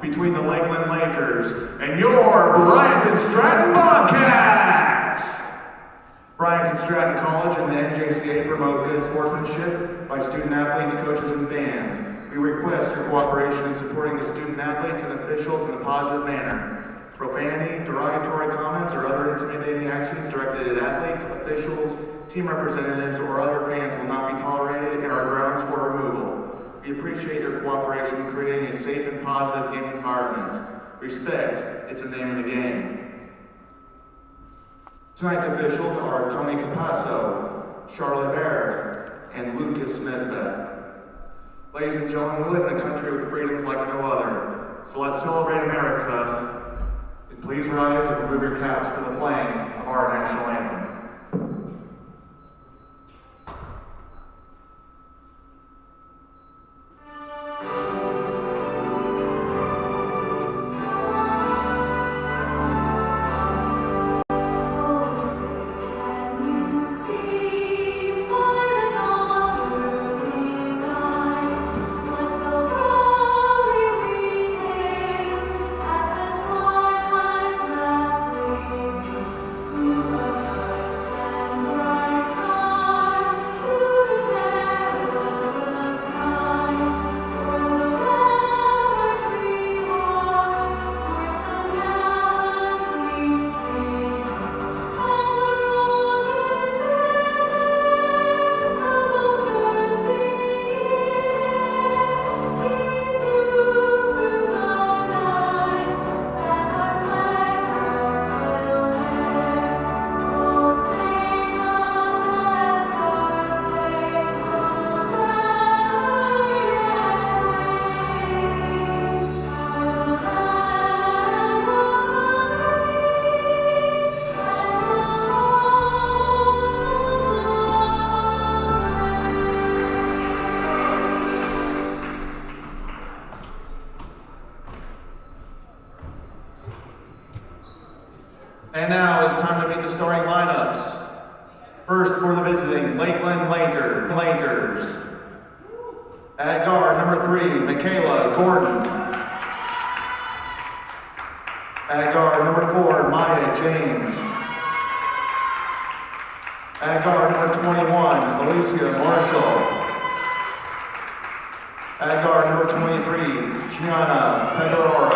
between the Lakeland Lakers and your Bryant and Stratton Bobcats. Bryant and Stratton College and the NJCA promote good sportsmanship by student athletes, coaches, and fans. We request your cooperation in supporting the student athletes and officials in a positive manner. Profanity, derogatory comments, or other intimidating actions directed at athletes, officials, team representatives, or other fans will not be tolerated and are grounds for removal. We appreciate your cooperation in creating a safe and positive game environment. Respect, it's the name of the game. Tonight's officials are Tony Capasso, Charlotte Barrett, and Lucas Nesbeth. Ladies and gentlemen, we live in a country with freedoms like no other, so let's celebrate America. And please rise and remove your caps for the playing of our national anthem. And now it's time to meet the starting lineups. First for the visiting Lakeland Lakers. At guard, number 3, Michaela Gordon. At guard, number 4, Maya James. At guard, number 21, Alicia Marshall. At guard, number 23, Gianna Pandoro.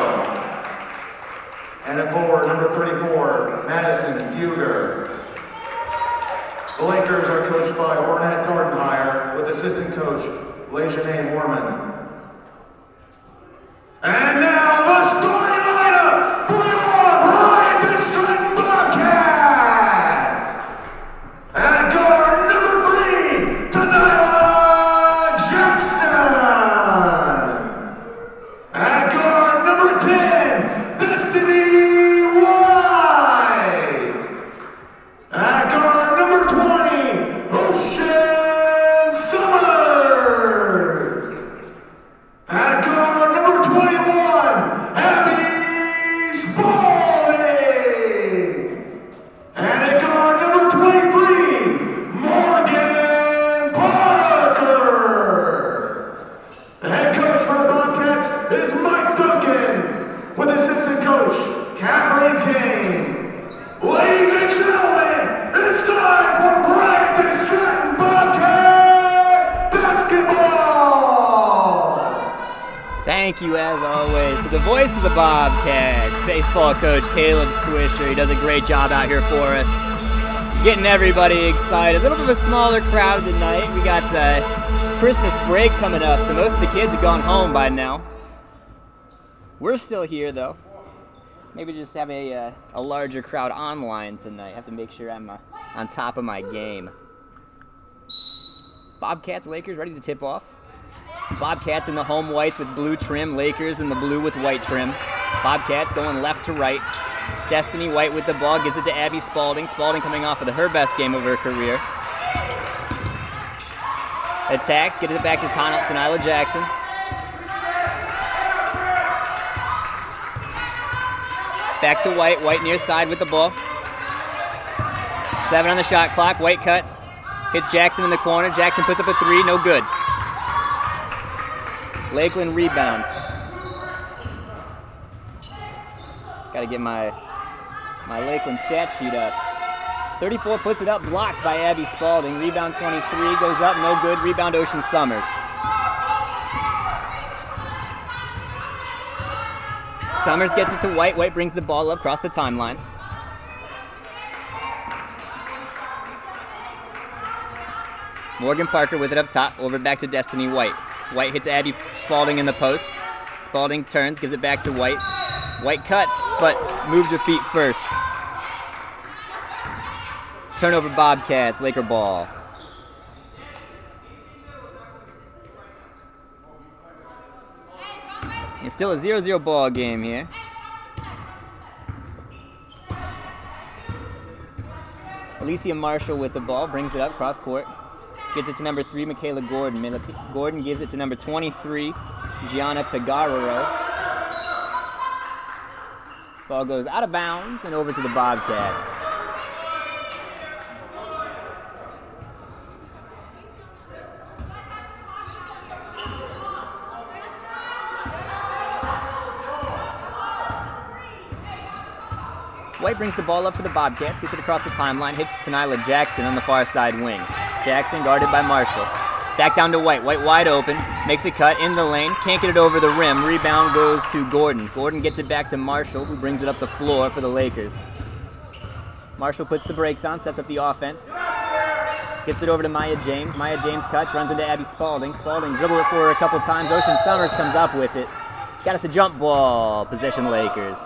And at forward, number 34, Madison Fugger. The Lakers are coached by Ornette Gardenhire with assistant coach Lejane Warman. And now the starting lineup for your Bryant and Stratton Bobcats. At guard, number 3, Tanila Jackson. At guard, number 10, Destiny White. At guard, number 20, Ocean Summers. At guard, number 21, Abby Spalding. And at guard, number 23, Morgan Parker. The head coach for the Bobcats is Mike Duncan, with assistant coach Kathleen Kane. Ladies and gentlemen, it's time for Bryant and Stratton Bobcat basketball! Thank you, as always, to the voice of the Bobcats, baseball coach Caleb Swisher. He does a great job out here for us, getting everybody excited. A little bit of a smaller crowd tonight. We got Christmas break coming up, so most of the kids have gone home by now. We're still here, though. Maybe just have a larger crowd online tonight. Have to make sure I'm on top of my game. Bobcats, Lakers ready to tip off. Bobcats in the home whites with blue trim. Lakers in the blue with white trim. Bobcats going left to right. Destiny White with the ball. Gives it to Abby Spalding. Spalding coming off of her best game of her career. Attacks. Gets it back to Tanila Jackson. Back to White. White near side with the ball. 7 on the shot clock. White cuts. Hits Jackson in the corner. Jackson puts up a 3. No good. Lakeland rebound. Got to get my Lakeland stat sheet up. 34 puts it up, blocked by Abby Spalding. Rebound 23, goes up, no good. Rebound Ocean Summers. Summers gets it to White. White brings the ball up across the timeline. Morgan Parker with it up top, over back to Destiny White. White hits Abby Spalding in the post. Spalding turns, gives it back to White. White cuts, but moved her feet first. Turnover Bobcats, Laker ball. It's still a 0-0 ball game here. Alicia Marshall with the ball, brings it up cross court. Gets it to number 3, Michaela Gordon. Gordon gives it to number 23, Gianna Pigarro. Ball goes out of bounds and over to the Bobcats. White brings the ball up for the Bobcats, gets it across the timeline, hits Tanila Jackson on the far side wing. Jackson guarded by Marshall. Back down to White. White wide open, makes a cut in the lane, can't get it over the rim. Rebound goes to Gordon. Gordon gets it back to Marshall, who brings it up the floor for the Lakers. Marshall puts the brakes on, sets up the offense. Gets it over to Maya James. Maya James cuts, runs into Abby Spalding. Spalding dribbled it for her a couple times. Ocean Summers comes up with it. Got us a jump ball. Possession Lakers.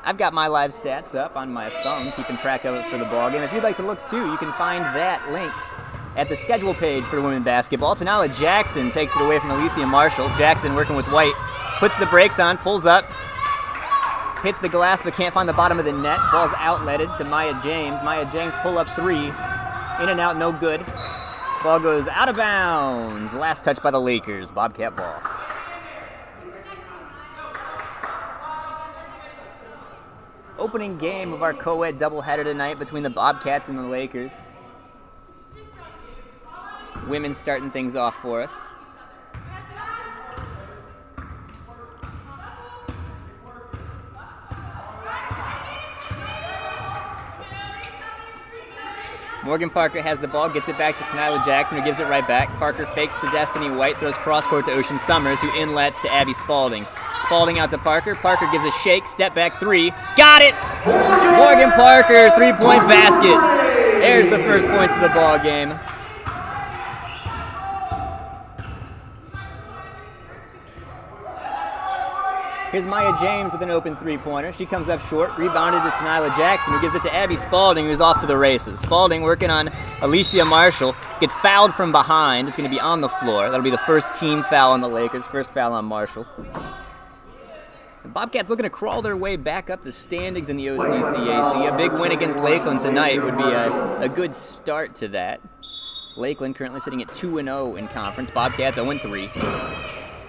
I've got my live stats up on my phone, keeping track of it for the ballgame. If you'd like to look too, you can find that link at the schedule page for women's basketball. Tanila Jackson takes it away from Alicia Marshall. Jackson working with White, puts the brakes on, pulls up, hits the glass but can't find the bottom of the net. Ball's outletted to Maya James. Maya James pull up 3, in and out, no good. Ball goes out of bounds. Last touch by the Lakers. Bobcat ball. Opening game of our co-ed doubleheader tonight between the Bobcats and the Lakers. Women starting things off for us. Morgan Parker has the ball, gets it back to Tanila Jackson, who gives it right back. Parker fakes to Destiny White, throws cross-court to Ocean Summers, who inlets to Abby Spalding. Spalding out to Parker. Parker gives a shake, step back 3. Got it! Morgan Parker, 3-point basket. There's the first points of the ball game. Here's Maya James with an open 3-pointer. She comes up short, rebounded to Tanila Jackson, who gives it to Abby Spalding, who's off to the races. Spalding working on Alicia Marshall, gets fouled from behind. It's going to be on the floor. That'll be the first team foul on the Lakers, first foul on Marshall. The Bobcats looking to crawl their way back up the standings in the OCCAC. A big win against Lakeland tonight would be a good start to that. Lakeland currently sitting at 2-0 in conference. Bobcats 0-3.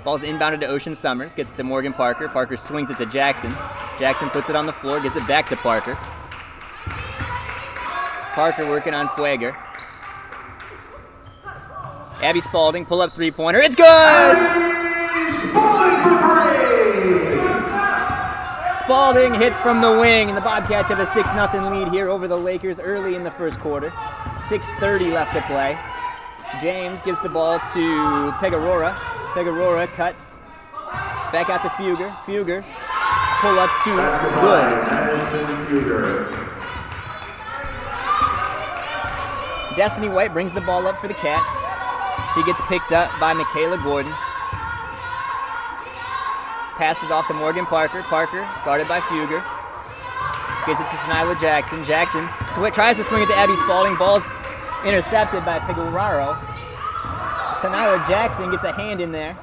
Ball's inbounded to Ocean Summers, gets it to Morgan Parker. Parker swings it to Jackson. Jackson puts it on the floor, gets it back to Parker. Parker working on Fueger. Abby Spalding, pull up 3-pointer. It's good! Spalding for 3! Spalding hits from the wing, and the Bobcats have a 6-0 lead here over the Lakers early in the first quarter. 6:30 left to play. James gives the ball to Pegarora. Pegarora cuts. Back out to Fuger. Fuger. Pull up 2. Good. Destiny White brings the ball up for the Cats. She gets picked up by Michaela Gordon. Passes off to Morgan Parker. Parker guarded by Fuger. Gives it to Tanila Jackson. Jackson tries to swing it to Abby Spalding. Ball's intercepted by Pegararo. Tanila Jackson gets a hand in there.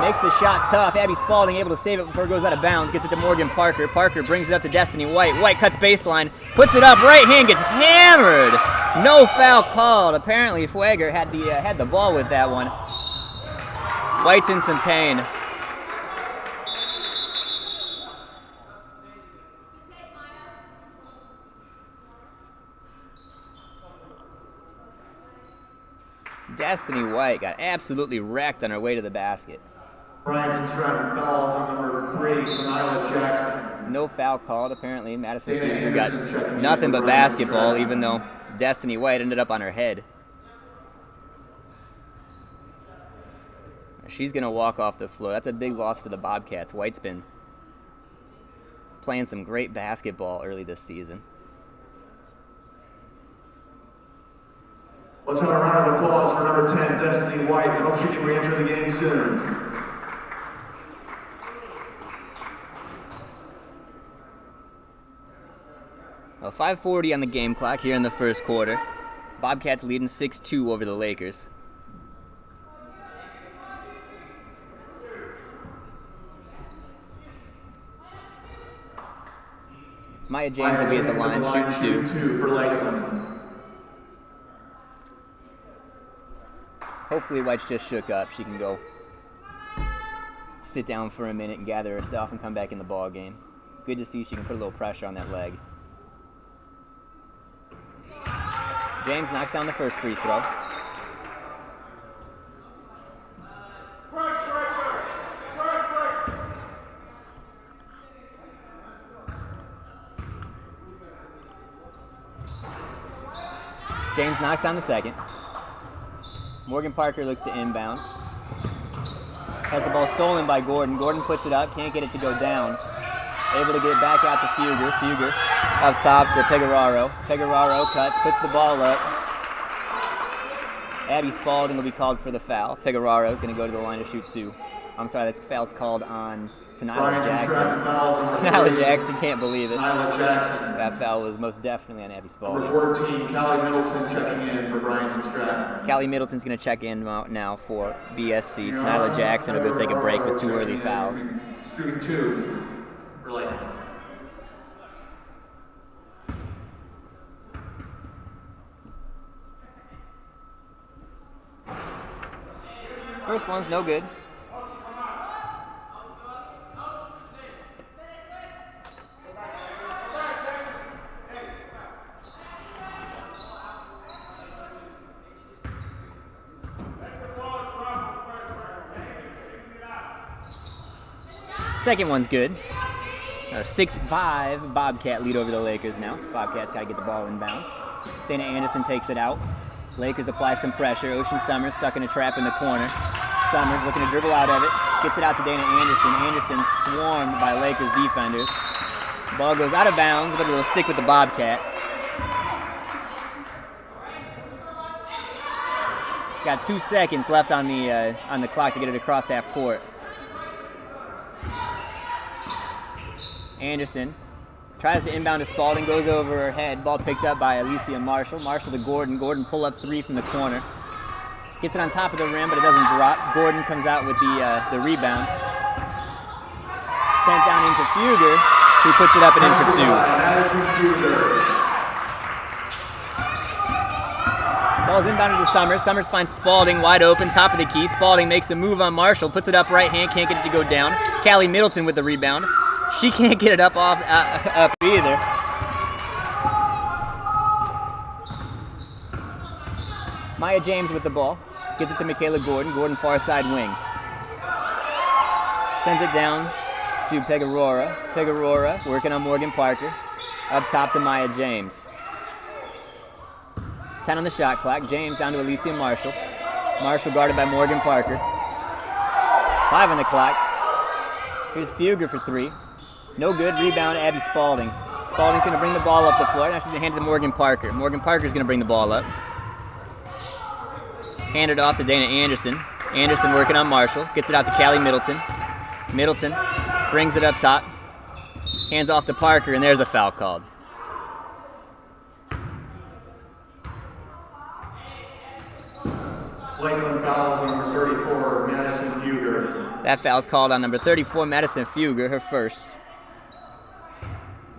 Makes the shot tough. Abby Spalding able to save it before it goes out of bounds. Gets it to Morgan Parker. Parker brings it up to Destiny White. White cuts baseline. Puts it up. Right hand gets hammered. No foul called. Apparently Fueger had the ball with that one. White's in some pain. Destiny White got absolutely wrecked on her way to the basket. Bryant Stratton fouls on number 3, Tanila Jackson. No foul called, apparently. Madison Fuger got nothing but basketball, even though Destiny White ended up on her head. She's going to walk off the floor. That's a big loss for the Bobcats. White's been playing some great basketball early this season. Let's have a round of applause for number 10, Destiny White. I hope she can re-enter the game soon. Well, 5:40 on the game clock here in the first quarter. Bobcats leading 6-2 over the Lakers. Maya James will be at the line shooting 2 for Lakeland. Hopefully White's just shook up. She can go sit down for a minute and gather herself and come back in the ball game. Good to see she can put a little pressure on that leg. James knocks down the first free throw. James knocks down the second. Morgan Parker looks to inbound. Has the ball stolen by Gordon. Gordon puts it up, can't get it to go down. Able to get it back out to Fuger. Fuger up top to Pegararo. Pegararo cuts, puts the ball up. Abby Spalding will be called for the foul. Pegararo is going to go to the line to shoot 2. I'm sorry, that foul's called on Tanila Jackson. Tanila Jackson, can't believe it. That foul was most definitely on Abby Spalding. Number 14, Callie Middleton checking in for Bryant and Stratton. Callie Middleton's going to check in now for BSC. Tanila Jackson will go take a break with 2 early fouls. Shooting 2 for Lakeland. First one's no good. Second one's good. A 6-5 Bobcat lead over the Lakers now. Bobcats got to get the ball inbounds. Dana Anderson takes it out. Lakers apply some pressure. Ocean Summers stuck in a trap in the corner. Summers looking to dribble out of it. Gets it out to Dana Anderson. Anderson swarmed by Lakers defenders. Ball goes out of bounds, but it'll stick with the Bobcats. Got 2 seconds left on the clock to get it across half court. Anderson tries to inbound to Spalding, goes over her head. Ball picked up by Alicia Marshall. Marshall to Gordon. Gordon pull up 3 from the corner. Gets it on top of the rim, but it doesn't drop. Gordon comes out with the rebound. Sent down into Fuger, who puts it up and in for 2. Ball's inbounded to Summers. Summers finds Spalding wide open, top of the key. Spalding makes a move on Marshall, puts it up right hand, can't get it to go down. Callie Middleton with the rebound. She can't get it up either. Maya James with the ball. Gets it to Michaela Gordon. Gordon far side wing. Sends it down to Pegarora. Pegarora working on Morgan Parker. Up top to Maya James. 10 on the shot clock. James down to Alicia Marshall. Marshall guarded by Morgan Parker. 5 on the clock. Here's Fuger for 3. No good. Rebound, Abby Spalding. Spalding's going to bring the ball up the floor. Now she's going to hand it to Morgan Parker. Morgan Parker's going to bring the ball up. Hand it off to Dana Anderson. Anderson working on Marshall. Gets it out to Callie Middleton. Middleton brings it up top. Hands off to Parker, and there's a foul called. Lakeland fouls on number 34, Madison Fuger. That foul's called on number 34, Madison Fuger, her first.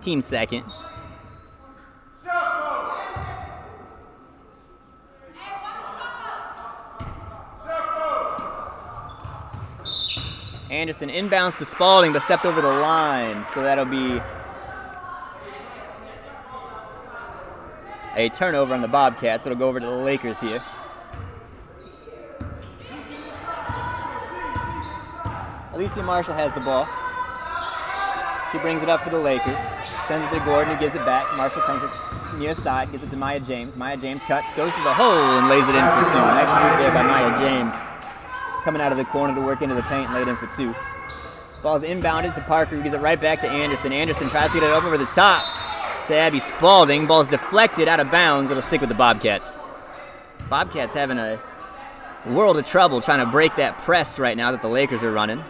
Team second. Anderson inbounds to Spalding, but stepped over the line. So that'll be a turnover on the Bobcats. It'll go over to the Lakers here. Alicia Marshall has the ball. She brings it up for the Lakers. Sends it to Gordon, who gives it back. Marshall comes it near side, gives it to Maya James. Maya James cuts, goes to the hole, and lays it in for 2. Nice move there by Maya James. Coming out of the corner to work into the paint and laid in for 2. Ball's inbounded to Parker, who gives it right back to Anderson. Anderson tries to get it over the top to Abby Spalding. Ball's deflected out of bounds. It'll stick with the Bobcats. Bobcats having a world of trouble trying to break that press right now that the Lakers are running.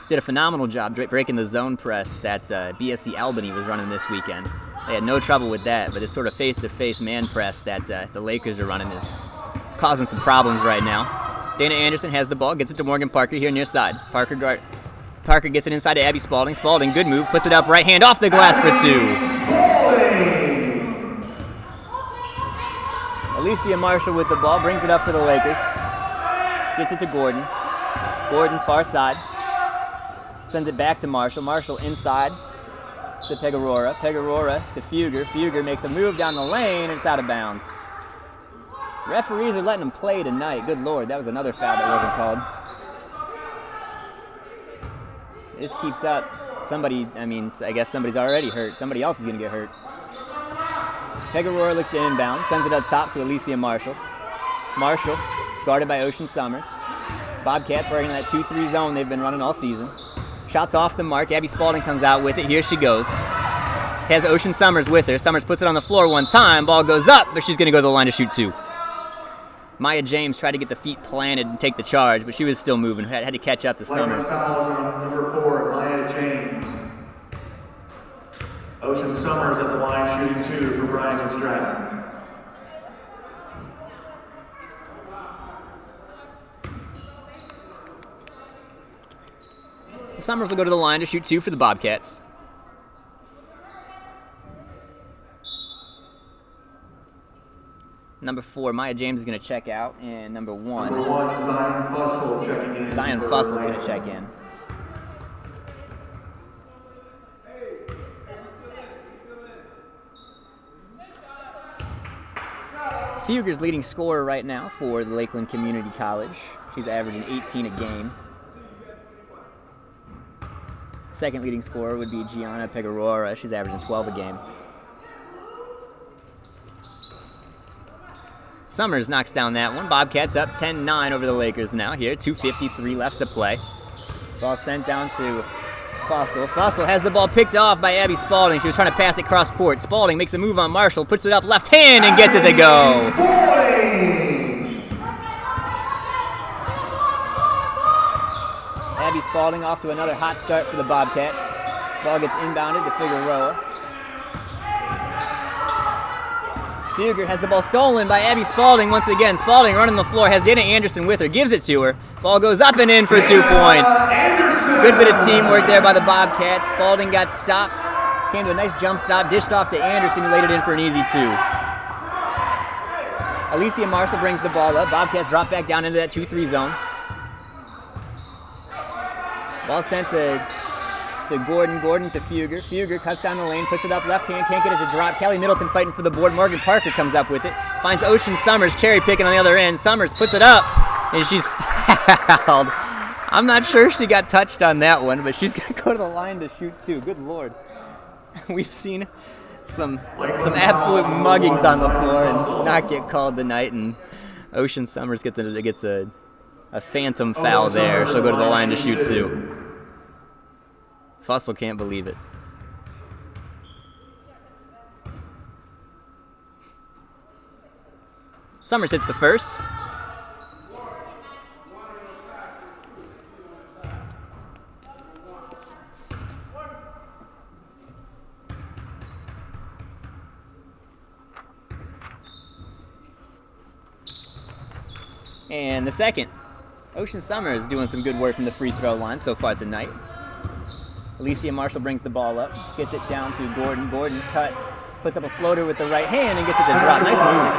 Did a phenomenal job breaking the zone press that BSC Albany was running this weekend. They had no trouble with that, but this sort of face-to-face man press that the Lakers are running is causing some problems right now. Dana Anderson has the ball, gets it to Morgan Parker here near side. Parker gets it inside to Abby Spalding. Spalding, good move, puts it up, right hand off the glass for 2. Alicia Marshall with the ball, brings it up for the Lakers. Gets it to Gordon. Gordon, far side. Sends it back to Marshall. Marshall inside to Pegarora. Pegarora to Fugger. Fugger makes a move down the lane, and it's out of bounds. Referees are letting them play tonight. Good Lord, that was another foul that wasn't called. This keeps up. I guess somebody's already hurt. Somebody else is going to get hurt. Pegarora looks to inbound. Sends it up top to Alicia Marshall. Marshall, guarded by Ocean Summers. Bobcats working that 2-3 zone they've been running all season. Shots off the mark. Abby Spalding comes out with it. Here she goes. Has Ocean Summers with her. Summers puts it on the floor one time. Ball goes up, but she's going to go to the line to shoot 2. Maya James tried to get the feet planted and take the charge, but she was still moving. Had to catch up to Summers. Number 4, Maya James. Ocean Summers at the line shooting 2 for Bryant and Stratton. Summers will go to the line to shoot 2 for the Bobcats. Number 4, Maya James is going to check out, and number 1, Zion Fussell checking in. Zion Fussell is going to check in. Fugger's leading scorer right now for the Lakeland Community College. She's averaging 18 a game. Second leading scorer would be Gianna Pegarora. She's averaging 12 a game. Summers knocks down that one. Bobcats up 10-9 over the Lakers now here. 2:53 left to play. Ball sent down to Fussell. Fussell has the ball picked off by Abby Spalding. She was trying to pass it cross court. Spalding makes a move on Marshall, puts it up left hand, and gets it to go. Abby Spalding off to another hot start for the Bobcats. Ball gets inbounded to Figueroa. Fugger has the ball stolen by Abby Spalding once again. Spalding running the floor, has Dana Anderson with her, gives it to her. Ball goes up and in for 2 points. Good bit of teamwork there by the Bobcats. Spalding got stopped, came to a nice jump stop, dished off to Anderson, who laid it in for an easy 2. Alicia Marshall brings the ball up. Bobcats drop back down into that 2-3 zone. Ball sent to Gordon. Gordon to Fugger. Fugger cuts down the lane, puts it up left hand, can't get it to drop. Kelly Middleton fighting for the board. Morgan Parker comes up with it. Finds Ocean Summers cherry picking on the other end. Summers puts it up, and she's fouled. I'm not sure she got touched on that one, but she's going to go to the line to shoot 2. Good Lord. We've seen some absolute muggings on the floor and not get called tonight, and Ocean Summers gets a phantom foul there. She'll go to the line to shoot 2. Fussell can't believe it. Summers hits the first. And the second. Ocean Summers doing some good work from the free throw line so far tonight. Alicia Marshall brings the ball up, gets it down to Gordon. Gordon cuts, puts up a floater with the right hand, and gets it to drop. Nice move.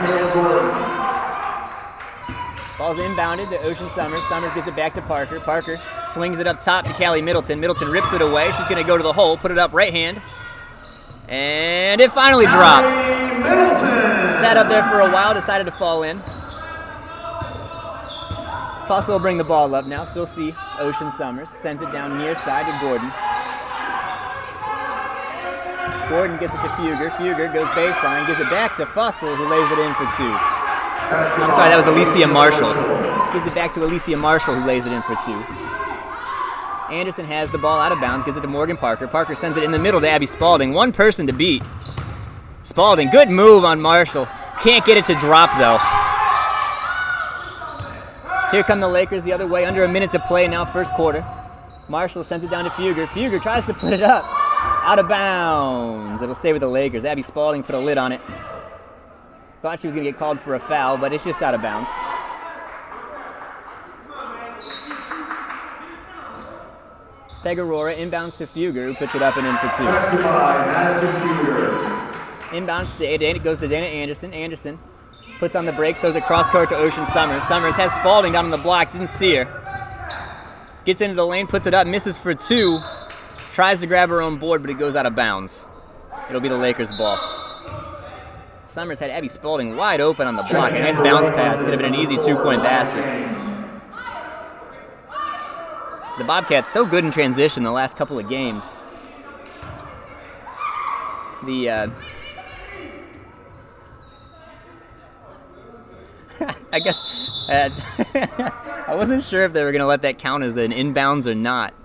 Ball's inbounded to Ocean Summers. Summers gets it back to Parker. Parker swings it up top to Callie Middleton. Middleton rips it away. She's going to go to the hole, put it up right hand. And it finally drops. Sat up there for a while, decided to fall in. Fussell will bring the ball up now. She'll see Ocean Summers. Sends it down near side to Gordon. Gordon gets it to Fugger. Fugger goes baseline, gives it back to Fussell, who lays it in for 2. I'm sorry, that was Alicia Marshall. Gives it back to Alicia Marshall, who lays it in for 2. Anderson has the ball out of bounds, gives it to Morgan Parker. Parker sends it in the middle to Abby Spalding. One person to beat. Spalding, good move on Marshall. Can't get it to drop, though. Here come the Lakers the other way, under a minute to play now, first quarter. Marshall sends it down to Fugger. Fugger tries to put it up. Out of bounds. It'll stay with the Lakers. Abby Spalding put a lid on it. Thought she was going to get called for a foul, but it's just out of bounds. Peg Aurora inbounds to Fugger, who puts it up and in for 2. Inbounds to it goes to Dana Anderson. Anderson puts on the brakes, throws it cross court to Ocean Summers. Summers has Spalding down on the block, didn't see her. Gets into the lane, puts it up, misses for 2. Tries to grab her own board, but it goes out of bounds. It'll be the Lakers' ball. Summers had Abby Spalding wide open on the block. A nice bounce pass. Could have been an easy 2-point basket. The Bobcats so good in transition the last couple of games. I guess I wasn't sure if they were going to let that count as an inbounds or not.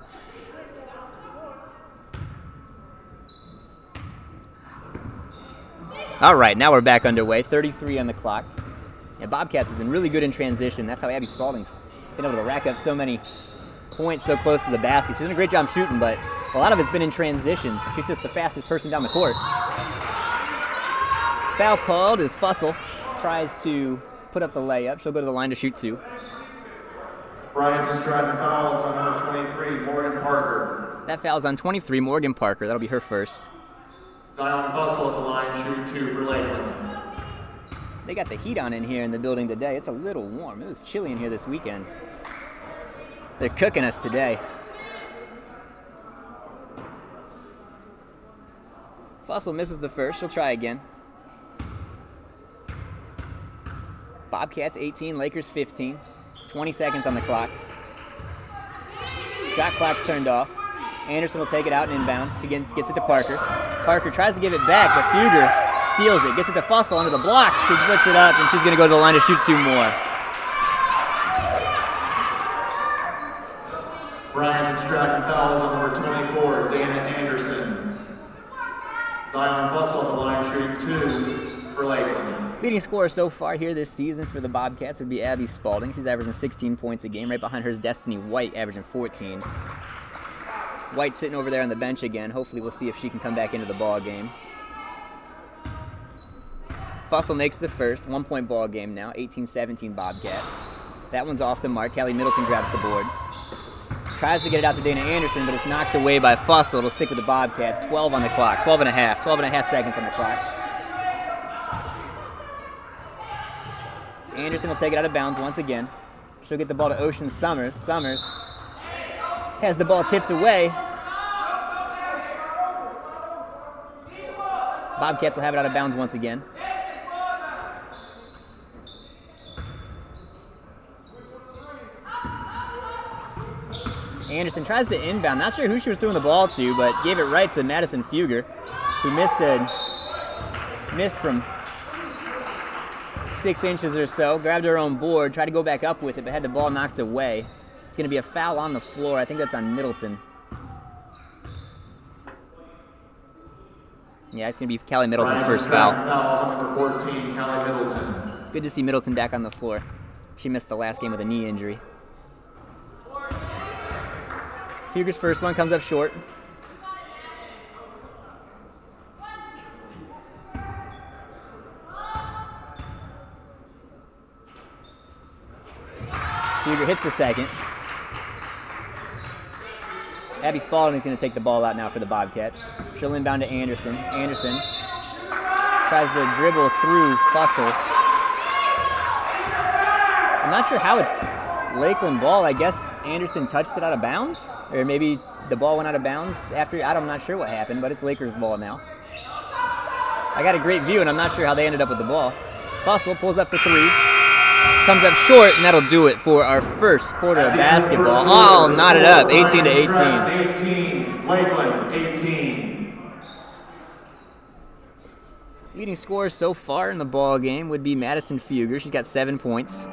All right, now we're back underway. 33 on the clock. Yeah, Bobcats have been really good in transition. That's how Abby Spalding's been able to rack up so many points so close to the basket. She's done a great job shooting, but a lot of it's been in transition. She's just the fastest person down the court. Foul called as Fussell tries to put up the layup. She'll go to the line to shoot 2. Bryant is driving fouls on number 23, Morgan Parker. That foul's on 23, Morgan Parker. That'll be her first. Zion Fussell at the line, shoot 2 for Lakeland. They got the heat on in here in the building today. It's a little warm. It was chilly in here this weekend. They're cooking us today. Fussell misses the first. She'll try again. Bobcats 18, Lakers 15. 20 seconds on the clock. Shot clock's turned off. Anderson will take it out and inbounds. She gets it to Parker. Parker tries to give it back, but Fugger steals it. Gets it to Fussell under the block. Who puts it up, and she's going to go to the line to shoot 2 more. Bryant is driving fouls on number 24, Dana Anderson. Zion Fussell at the line, shooting 2 for Lakeland. Leading scorer so far here this season for the Bobcats would be Abby Spalding. She's averaging 16 points a game. Right behind her is Destiny White, averaging 14. White sitting over there on the bench again. Hopefully we'll see if she can come back into the ball game. Fussell makes the first. 1-point ball game now. 18-17 Bobcats. That one's off the mark. Callie Middleton grabs the board. Tries to get it out to Dana Anderson, but it's knocked away by Fussell. It'll stick with the Bobcats. 12 on the clock. 12 and a half seconds on the clock. Anderson will take it out of bounds once again. She'll get the ball to Ocean Summers. Summers has the ball tipped away. Bobcats will have it out of bounds once again. Anderson tries to inbound. Not sure who she was throwing the ball to, but gave it right to Madison Fugger, who missed from 6 inches or so. Grabbed her own board, tried to go back up with it, but had the ball knocked away. It's going to be a foul on the floor. I think that's on Middleton. Yeah, it's going to be Callie Middleton's first foul. Fouls on number 14, Callie Middleton. Good to see Middleton back on the floor. She missed the last game with a knee injury. Fugger's first one comes up short. Fugger hits the second. Abby Spalding is going to take the ball out now for the Bobcats. She'll inbound to Anderson. Anderson tries to dribble through Fussell. I'm not sure how it's Lakeland ball. I guess Anderson touched it out of bounds, or maybe the ball went out of bounds after. I'm not sure what happened, but it's Lakers ball now. I got a great view, and I'm not sure how they ended up with the ball. Fussell pulls up for 3. Comes up short, and that'll do it for our first quarter of basketball. All knotted up, 18 to 18. 18, Lakeland, 18. Leading scorers so far in the ball game would be Madison Fugger. She's got 7 points.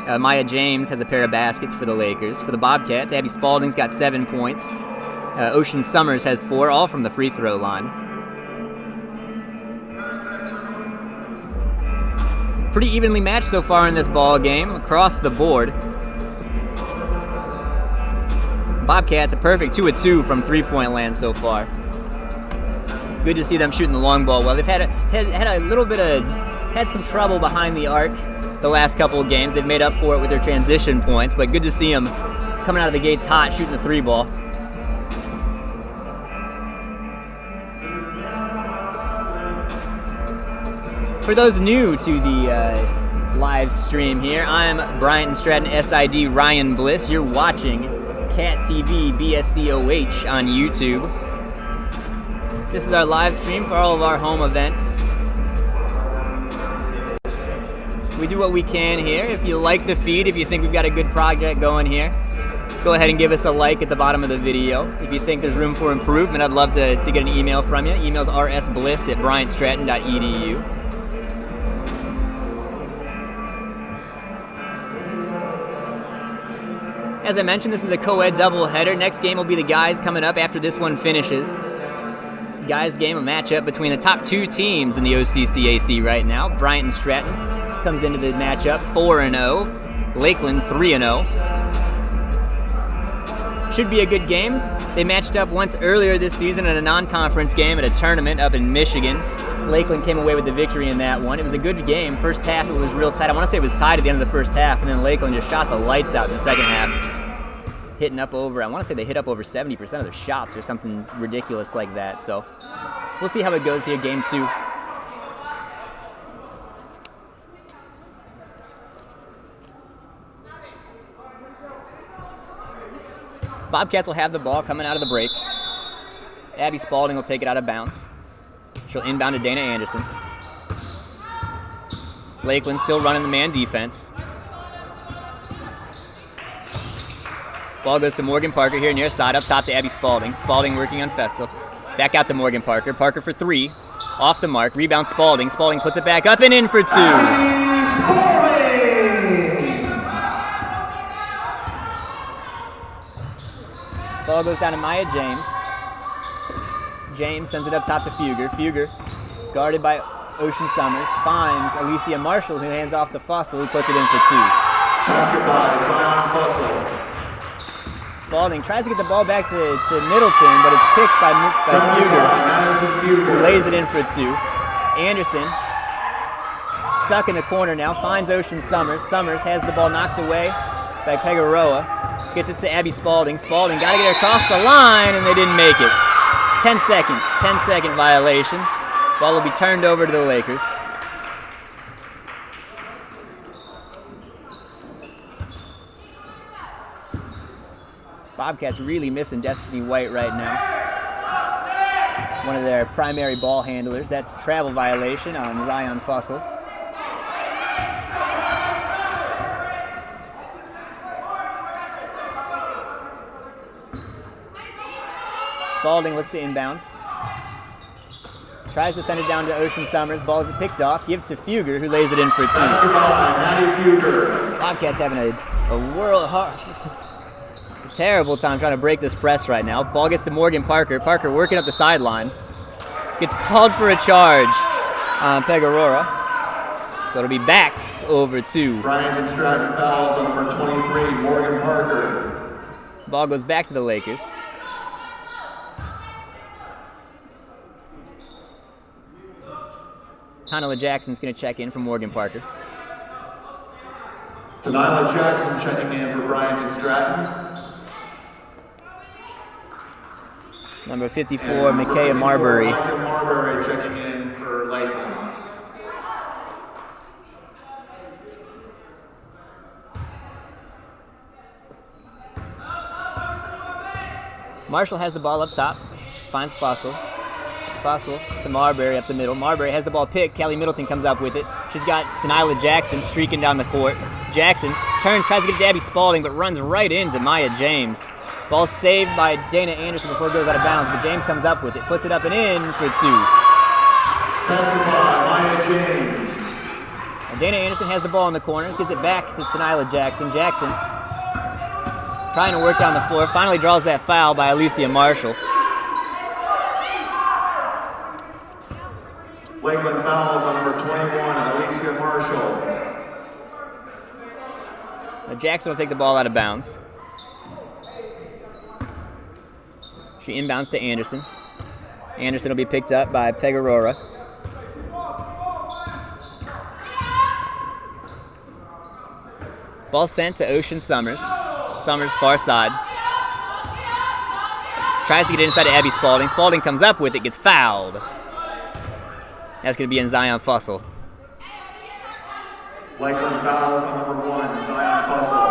Maya James has a pair of baskets for the Lakers. For the Bobcats, Abby Spalding's got 7 points. Ocean Summers has 4, all from the free throw line. Pretty evenly matched so far in this ball game across the board. Bobcats a perfect 2 of 2 from three-point land so far. Good to see them shooting the long ball well. They've had some trouble behind the arc the last couple of games. They've made up for it with their transition points, but good to see them coming out of the gates hot, shooting the 3 ball. For those new to the live stream here, I'm Bryant Stratton SID Ryan Bliss. You're watching Cat TV BSCOH on YouTube. This is our live stream for all of our home events. We do what we can here. If you like the feed, if you think we've got a good project going here, go ahead and give us a like at the bottom of the video. If you think there's room for improvement, I'd love to get an email from you. Email's rsbliss@bryantstratton.edu. As I mentioned, this is a co-ed doubleheader. Next game will be the guys coming up after this one finishes. Guys game, a matchup between the top 2 teams in the OCCAC right now. Bryant and Stratton comes into the matchup 4-0. Lakeland 3-0. Should be a good game. They matched up once earlier this season in a non-conference game at a tournament up in Michigan. Lakeland came away with the victory in that one. It was a good game. First half, it was real tight. I want to say it was tied at the end of the first half, and then Lakeland just shot the lights out in the second half. Hitting up over, I want to say they hit up over 70% of their shots or something ridiculous like that. So we'll see how it goes here, game 2. Bobcats will have the ball coming out of the break. Abby Spalding will take it out of bounds. She'll inbound to Dana Anderson. Lakeland still running the man defense. Ball goes to Morgan Parker here near side, up top to Abby Spalding. Spalding working on Festal. Back out to Morgan Parker. Parker for 3. Off the mark. Rebound Spalding. Spalding puts it back up and in for 2. Ball goes down to Maya James. James sends it up top to Fugger. Fugger, guarded by Ocean Summers, finds Alicia Marshall, who hands off to Fussell, who puts it in for 2. Basket by Zion Fussell. Spalding tries to get the ball back to Middleton, but it's picked by Fugger, who lays it in for 2. Anderson, stuck in the corner now, finds Ocean Summers. Summers has the ball knocked away by Pegaroa. Gets it to Abby Spalding. Spalding got to get her across the line, and they didn't make it. 10 seconds, 10-second violation. Ball will be turned over to the Lakers. Bobcats really missing Destiny White right now. One of their primary ball handlers. That's a travel violation on Zion Fussell. Spalding looks to inbound. Tries to send it down to Ocean Summers. Ball is picked off. Give it to Fugger, who lays it in for 2. Bobcats having a terrible time trying to break this press right now. Ball gets to Morgan Parker. Parker working up the sideline. Gets called for a charge on Pegaroa. So it'll be back over 2. Bryant and Stratton fouls on number 23, Morgan Parker. Ball goes back to the Lakers. Tanila Jackson's going to check in for Morgan Parker. Tanila Jackson checking in for Bryant and Stratton. Number 54, Micaiah Marbury. Micaiah Marbury checking in for Lakeland. Marshall has the ball up top. Finds Fussell. Fussell to Marbury up the middle. Marbury has the ball picked. Callie Middleton comes up with it. She's got Tenila Jackson streaking down the court. Jackson turns, tries to get to Abby Spalding, but runs right into Maya James. Ball saved by Dana Anderson before it goes out of bounds, but James comes up with it, puts it up and in for 2. Basketball, Maya James. And Dana Anderson has the ball in the corner, gives it back to Tenila Jackson. Jackson trying to work down the floor, finally draws that foul by Alicia Marshall. Lakeland fouls on number 21, Alicia Marshall. Now Jackson will take the ball out of bounds. She inbounds to Anderson. Anderson will be picked up by Pegarora. Ball sent to Ocean Summers. Summers far side. Tries to get it inside to Abby Spalding. Spalding comes up with it, gets fouled. That's going to be in Zion Fussell. Lakeland fouls on number 1, Zion Fussell.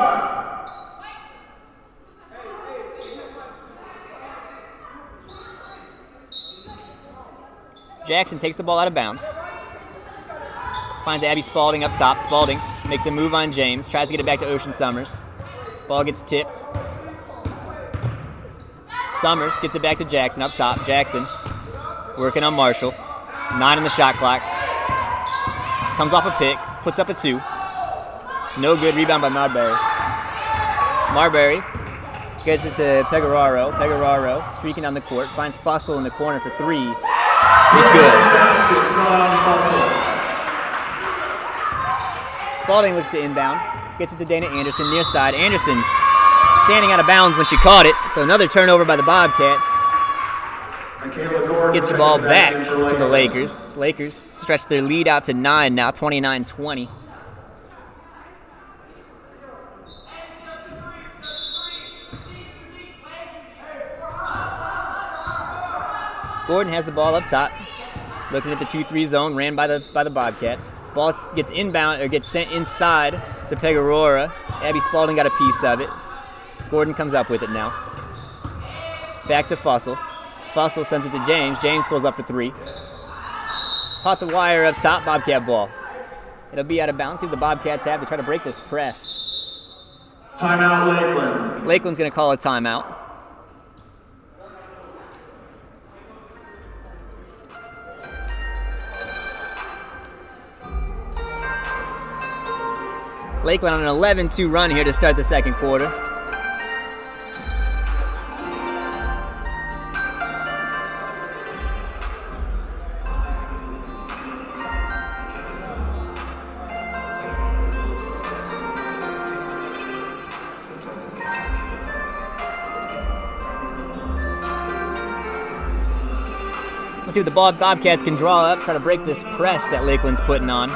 Jackson takes the ball out of bounds. Finds Abby Spalding up top. Spalding makes a move on James. Tries to get it back to Ocean Summers. Ball gets tipped. Summers gets it back to Jackson up top. Jackson working on Marshall. 9 on the shot clock. Comes off a pick. Puts up a 2. No good. Rebound by Marbury. Marbury gets it to Pegararo. Pegararo streaking down the court. Finds Fussell in the corner for 3. It's good. Spalding looks to inbound. Gets it to Dana Anderson near side. Anderson's standing out of bounds when she caught it. So another turnover by the Bobcats. Gets the ball back to the Lakers. Lakers stretch their lead out to 9 now, 29-20. Gordon has the ball up top, looking at the 2-3 zone, ran by the Bobcats. Ball gets inbound or gets sent inside to Pegarora. Abby Spalding got a piece of it. Gordon comes up with it now. Back to Fussell. Fussell sends it to James. James pulls up for 3. Caught the wire up top. Bobcat ball. It'll be out of bounds. See what the Bobcats have to try to break this press. Timeout, Lakeland. Lakeland's going to call a timeout. Lakeland on an 11-2 run here to start the second quarter. Let's see what the Bobcats can draw up, try to break this press that Lakeland's putting on.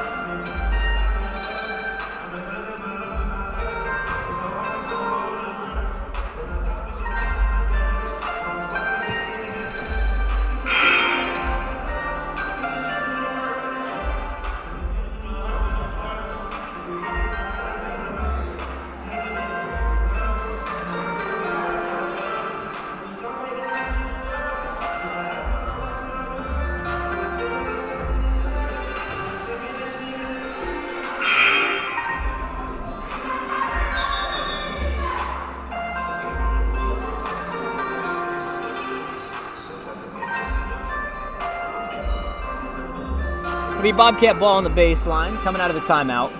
It'll be Bobcat ball on the baseline, coming out of the timeout.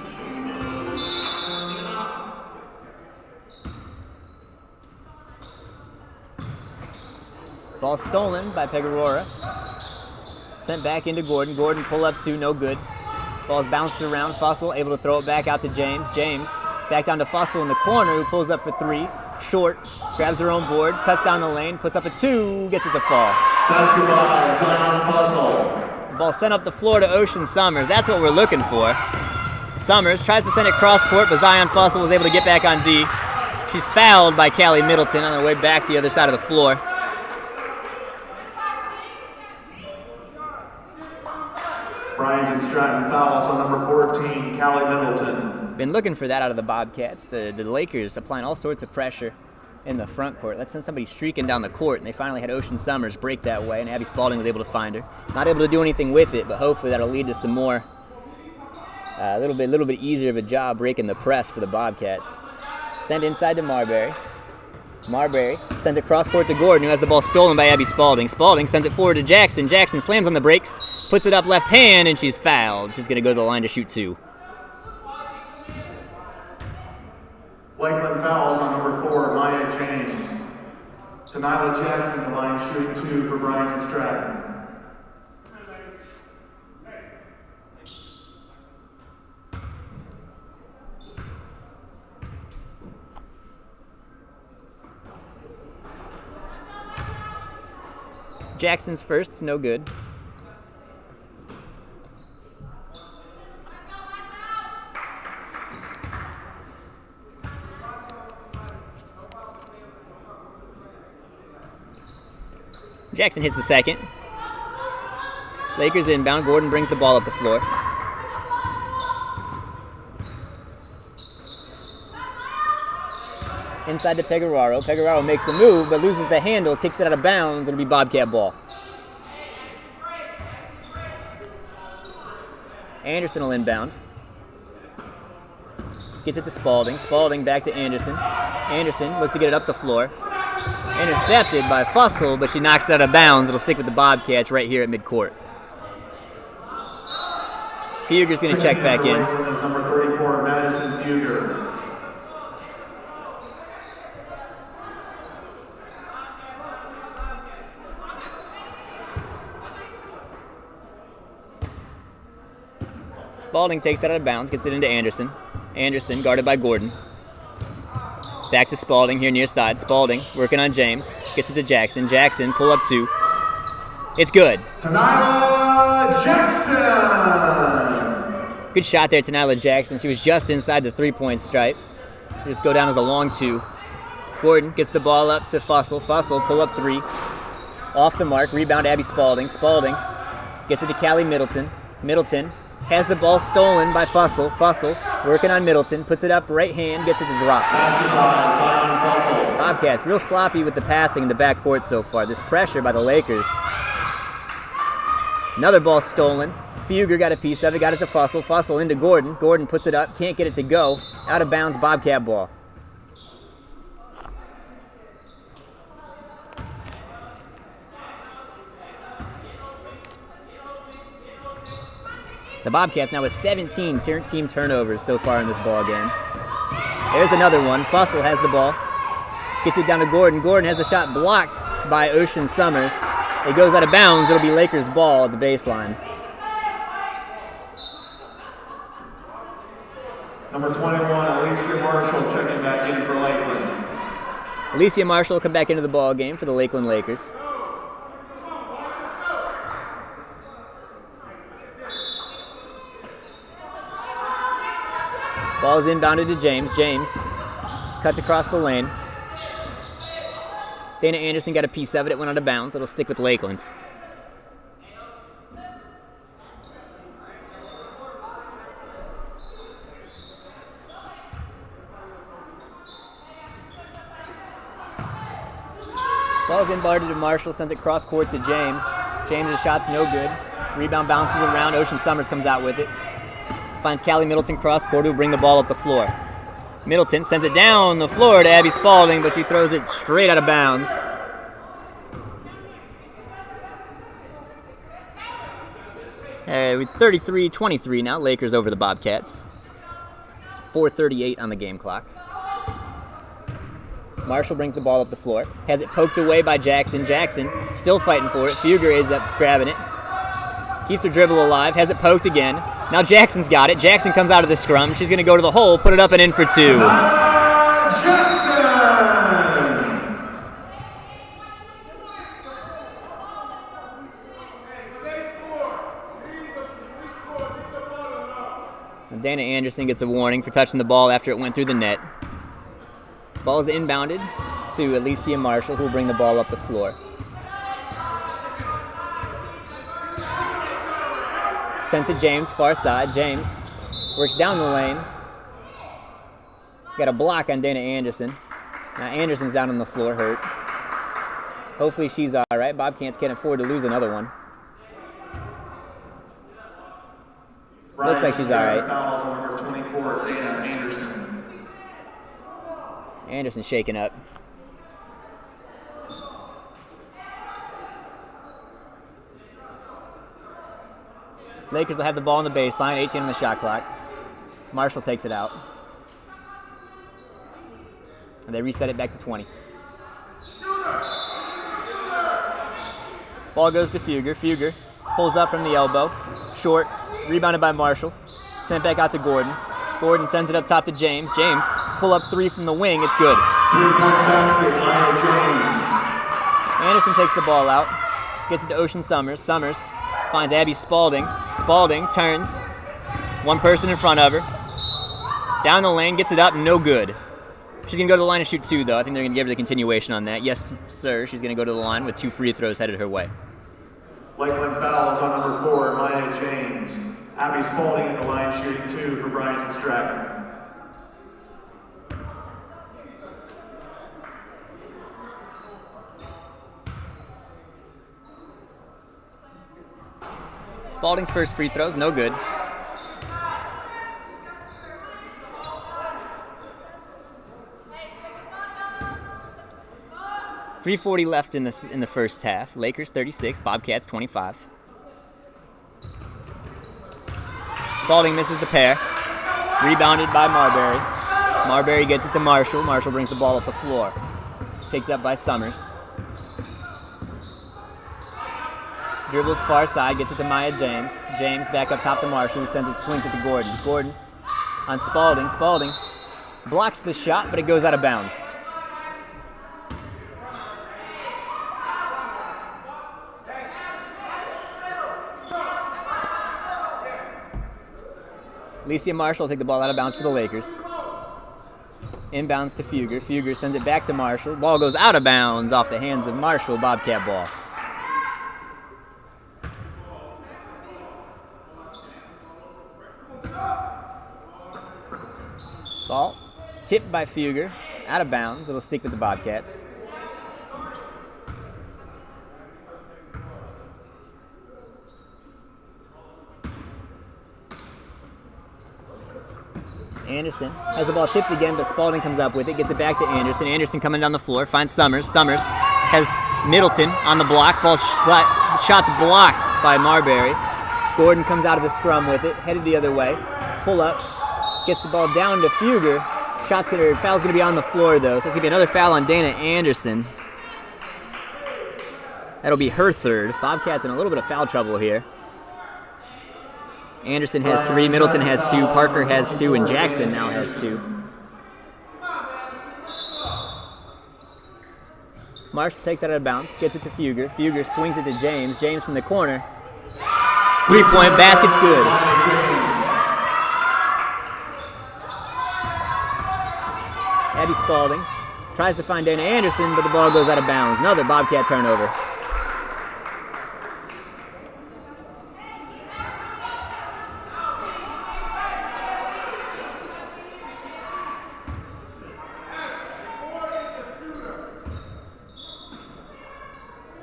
Ball stolen by Pegarora. Sent back into Gordon. Gordon pull up 2, no good. Ball's bounced around. Fussell able to throw it back out to James. James back down to Fussell in the corner, who pulls up for 3. Short, grabs her own board, cuts down the lane, puts up a 2, gets it to fall. Basketball, Zion Fussell. Ball sent up the floor to Ocean Summers. That's what we're looking for. Summers tries to send it cross court, but Zion Fussell was able to get back on D. She's fouled by Callie Middleton on her way back the other side of the floor. Bryant Stratton fouls on number 14, Callie Middleton. Been looking for that out of the Bobcats. The Lakers applying all sorts of pressure in the front court. That sent somebody streaking down the court, and they finally had Ocean Summers break that way, and Abby Spalding was able to find her. Not able to do anything with it, but hopefully that'll lead to some more, a little bit easier of a job breaking the press for the Bobcats. Send inside to Marbury. Marbury sends it cross court to Gordon, who has the ball stolen by Abby Spalding. Spalding sends it forward to Jackson. Jackson slams on the brakes, puts it up left hand, and she's fouled. She's going to go to the line to shoot 2. Lakeland fouls on number 4, Maya James. Tanila Jackson, the line shooting 2 for Bryant and Stratton. Jackson's first, it's no good. Jackson hits the second. Lakers inbound. Gordon brings the ball up the floor. Inside to Pegueraro. Pegueraro makes a move, but loses the handle, kicks it out of bounds. It'll be Bobcat ball. Anderson will inbound. Gets it to Spalding. Spalding back to Anderson. Anderson looks to get it up the floor. Intercepted by Fussell, but she knocks it out of bounds. It'll stick with the Bobcats right here at midcourt. Fugger's going to check back in. Is number 34, Madison Fugger. Spalding takes it out of bounds, gets it into Anderson. Anderson guarded by Gordon. Back to Spalding here near side. Spalding working on James. Gets it to Jackson. Jackson, pull up 2. It's good. Tanila Jackson! Good shot there, Tanila Jackson. She was just inside the 3-point stripe. Just go down as a long 2. Gordon gets the ball up to Fussell. Fussell, pull up 3. Off the mark. Rebound, Abby Spalding. Spalding gets it to Callie Middleton. Middleton has the ball stolen by Fussell. Fussell working on Middleton. Puts it up right hand. Gets it to drop. Bobcats real sloppy with the passing in the backcourt so far. This pressure by the Lakers. Another ball stolen. Fugger got a piece of it. Got it to Fussell. Fussell into Gordon. Gordon puts it up. Can't get it to go. Out of bounds. Bobcat ball. The Bobcats now with 17 team turnovers so far in this ball game. There's another one. Fussell has the ball. Gets it down to Gordon. Gordon has the shot blocked by Ocean Summers. It goes out of bounds. It'll be Lakers ball at the baseline. Number 21, Alicia Marshall checking back in for Lakeland. Alicia Marshall will come back into the ball game for the Lakeland Lakers. Ball is inbounded to James. James cuts across the lane. Dana Anderson got a piece of it. It went out of bounds. It'll stick with Lakeland. Ball's inbounded to Marshall. Sends it cross court to James. James' shot's no good. Rebound bounces around. Ocean Summers comes out with it. Finds Callie Middleton cross court, who'll bring the ball up the floor. Middleton sends it down the floor to Abby Spalding, but she throws it straight out of bounds. With 33-23 now, Lakers over the Bobcats. 4:38 on the game clock. Marshall brings the ball up the floor. Has it poked away by Jackson. Jackson still fighting for it. Fugger is up grabbing it. Keeps her dribble alive. Has it poked again. Now Jackson's got it. Jackson comes out of the scrum. She's going to go to the hole, put it up and in for 2. Jackson! And Dana Anderson gets a warning for touching the ball after it went through the net. Ball is inbounded to Alicia Marshall, who will bring the ball up the floor. Sent to James, far side. James works down the lane. Got a block on Dana Anderson. Now Anderson's down on the floor, hurt. Hopefully she's all right. Bobcats can't afford to lose another one. Looks like she's all right. Fouls on number 24, Dana Anderson. Anderson shaking up. Lakers will have the ball on the baseline, 18 on the shot clock. Marshall takes it out. And they reset it back to 20. Ball goes to Fugger. Fugger pulls up from the elbow. Short. Rebounded by Marshall. Sent back out to Gordon. Gordon sends it up top to James. James, pull up three from the wing. It's good. Anderson takes the ball out. Gets it to Ocean Summers. Summers finds Abby Spalding. Spalding turns. One person in front of her. Down the lane, gets it up, no good. She's going to go to the line and shoot two, though. I think they're going to give her the continuation on that. Yes, sir. She's going to go to the line with 2 free throws headed her way. Lakeland fouls on number 4, Maya James. Abby Spalding at the line shooting 2 for Bryant and Stratton. Spalding's first free throws, no good. .340 left in the first half. Lakers 36, Bobcats 25. Spalding misses the pair. Rebounded by Marbury. Marbury gets it to Marshall. Marshall brings the ball up the floor. Picked up by Summers. Dribbles far side, gets it to Maya James. James back up top to Marshall, who sends it, swings it to Gordon. Gordon on Spalding. Spalding blocks the shot, but it goes out of bounds. Alicia Marshall will take the ball out of bounds for the Lakers. Inbounds to Fugger. Fugger sends it back to Marshall. Ball goes out of bounds off the hands of Marshall. Bobcat ball. Ball tipped by Fugger. Out of bounds. It'll stick with the Bobcats. Anderson has the ball tipped again, but Spalding comes up with it, gets it back to Anderson. Anderson coming down the floor, finds Summers. Summers has Middleton on the block. Ball shots blocked by Marbury. Gordon comes out of the scrum with it, headed the other way. Pull up, gets the ball down to Fugger. Foul's going to be on the floor, though, so it's going to be another foul on Dana Anderson. That'll be her third. Bobcats in a little bit of foul trouble here. Anderson has 3, Middleton has 2, Parker has 2, and Jackson now has 2. Marshall takes that out of bounds, gets it to Fugger. Fugger swings it to James. James from the corner. 3-point basket's good. Abby Spalding tries to find Dana Anderson, but the ball goes out of bounds. Another Bobcat turnover.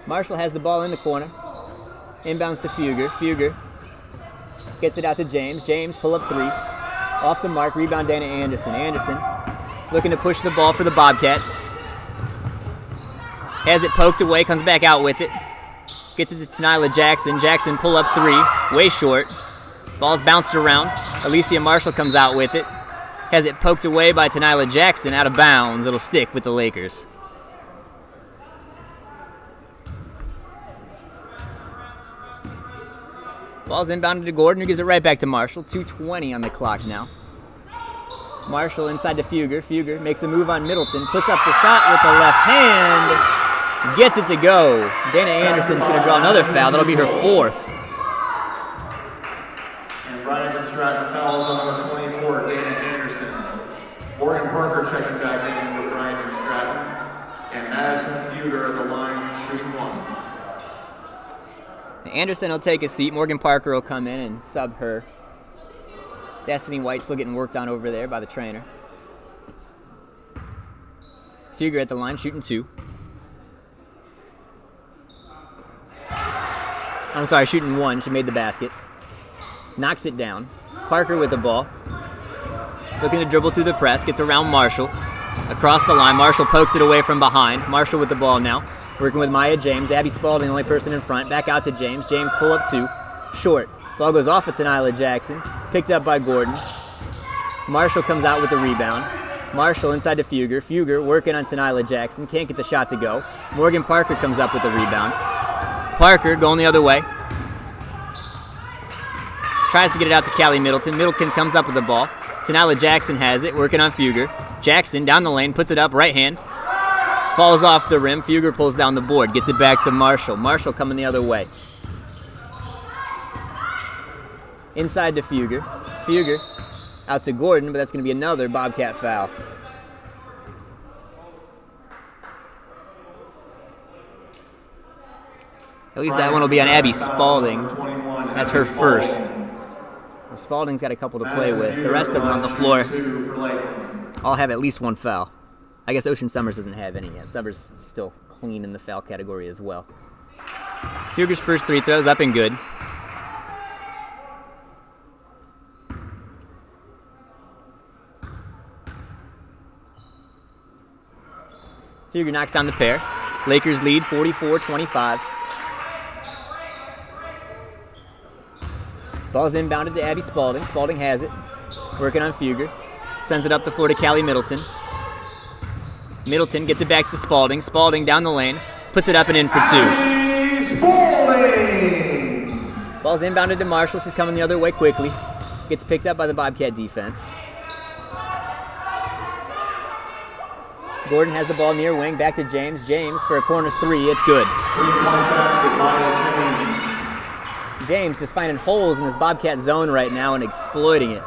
Marshall has the ball in the corner. Inbounds to Fugger. Fugger gets it out to James. James, pull up 3. Off the mark, rebound Dana Anderson. Anderson looking to push the ball for the Bobcats. Has it poked away, comes back out with it. Gets it to Nyla Jackson. Jackson, pull up 3, way short. Ball's bounced around. Alicia Marshall comes out with it. Has it poked away by Nyla Jackson, out of bounds. It'll stick with the Lakers. Ball's inbounded to Gordon, who gives it right back to Marshall. 2:20 on the clock now. Marshall inside to Fugger. Fugger makes a move on Middleton. Puts up the shot with the left hand. Gets it to go. Dana Anderson's going to draw another foul. That'll be her 4th. And Bryant and Stratton fouls on number 24, Dana Anderson. Morgan Parker checking back in for Bryant and Stratton. And Madison Fugger at the line shooting 1. Anderson will take a seat. Morgan Parker will come in and sub her. Destiny White still getting worked on over there by the trainer. Fugger at the line, shooting 2. I'm sorry, shooting 1. She made the basket. Knocks it down. Parker with the ball. Looking to dribble through the press. Gets around Marshall. Across the line. Marshall pokes it away from behind. Marshall with the ball now. Working with Maya James. Abby Spalding, the only person in front. Back out to James. James pull up 2. Short. Ball goes off of Tenila Jackson. Picked up by Gordon. Marshall comes out with the rebound. Marshall inside to Fugger. Fugger working on Tenila Jackson. Can't get the shot to go. Morgan Parker comes up with the rebound. Parker going the other way. Tries to get it out to Callie Middleton. Middleton comes up with the ball. Tenila Jackson has it, working on Fugger. Jackson down the lane, puts it up, right hand. Falls off the rim. Fugger pulls down the board, gets it back to Marshall. Marshall coming the other way. Inside to Fugger. Fugger out to Gordon, but that's going to be another Bobcat foul. At least that one will be on Abby Spalding. That's her first. Well, Spalding's got a couple to play with. The rest of them on the floor all have at least 1 foul. I guess Ocean Summers doesn't have any yet. Summers is still clean in the foul category as well. Fugger's first 3 throws up and good. Fugger knocks down the pair. Lakers lead 44-25. Ball's inbounded to Abby Spalding. Spalding has it. Working on Fugger. Sends it up the floor to Callie Middleton. Middleton gets it back to Spalding. Spalding down the lane. Puts it up and in for 2. Spalding! Ball's inbounded to Marshall. She's coming the other way quickly. Gets picked up by the Bobcat defense. Gordon has the ball near wing. Back to James. James for a corner 3. It's good. James just finding holes in this Bobcat zone right now and exploiting it.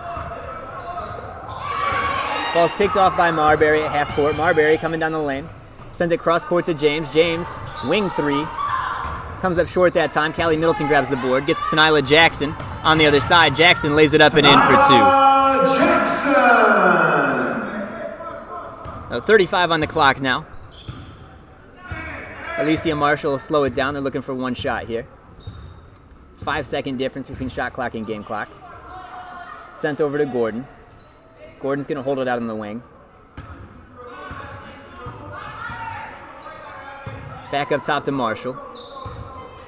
Ball's picked off by Marbury at half court. Marbury coming down the lane. Sends it cross court to James. James, wing 3. Comes up short that time. Callie Middleton grabs the board. Gets Tenila Jackson on the other side. Jackson lays it up and in for 2. Jackson! 35 on the clock now. Alicia Marshall will slow it down. They're looking for 1 shot here. 5-second difference between shot clock and game clock. Sent over to Gordon. Gordon's going to hold it out on the wing. Back up top to Marshall.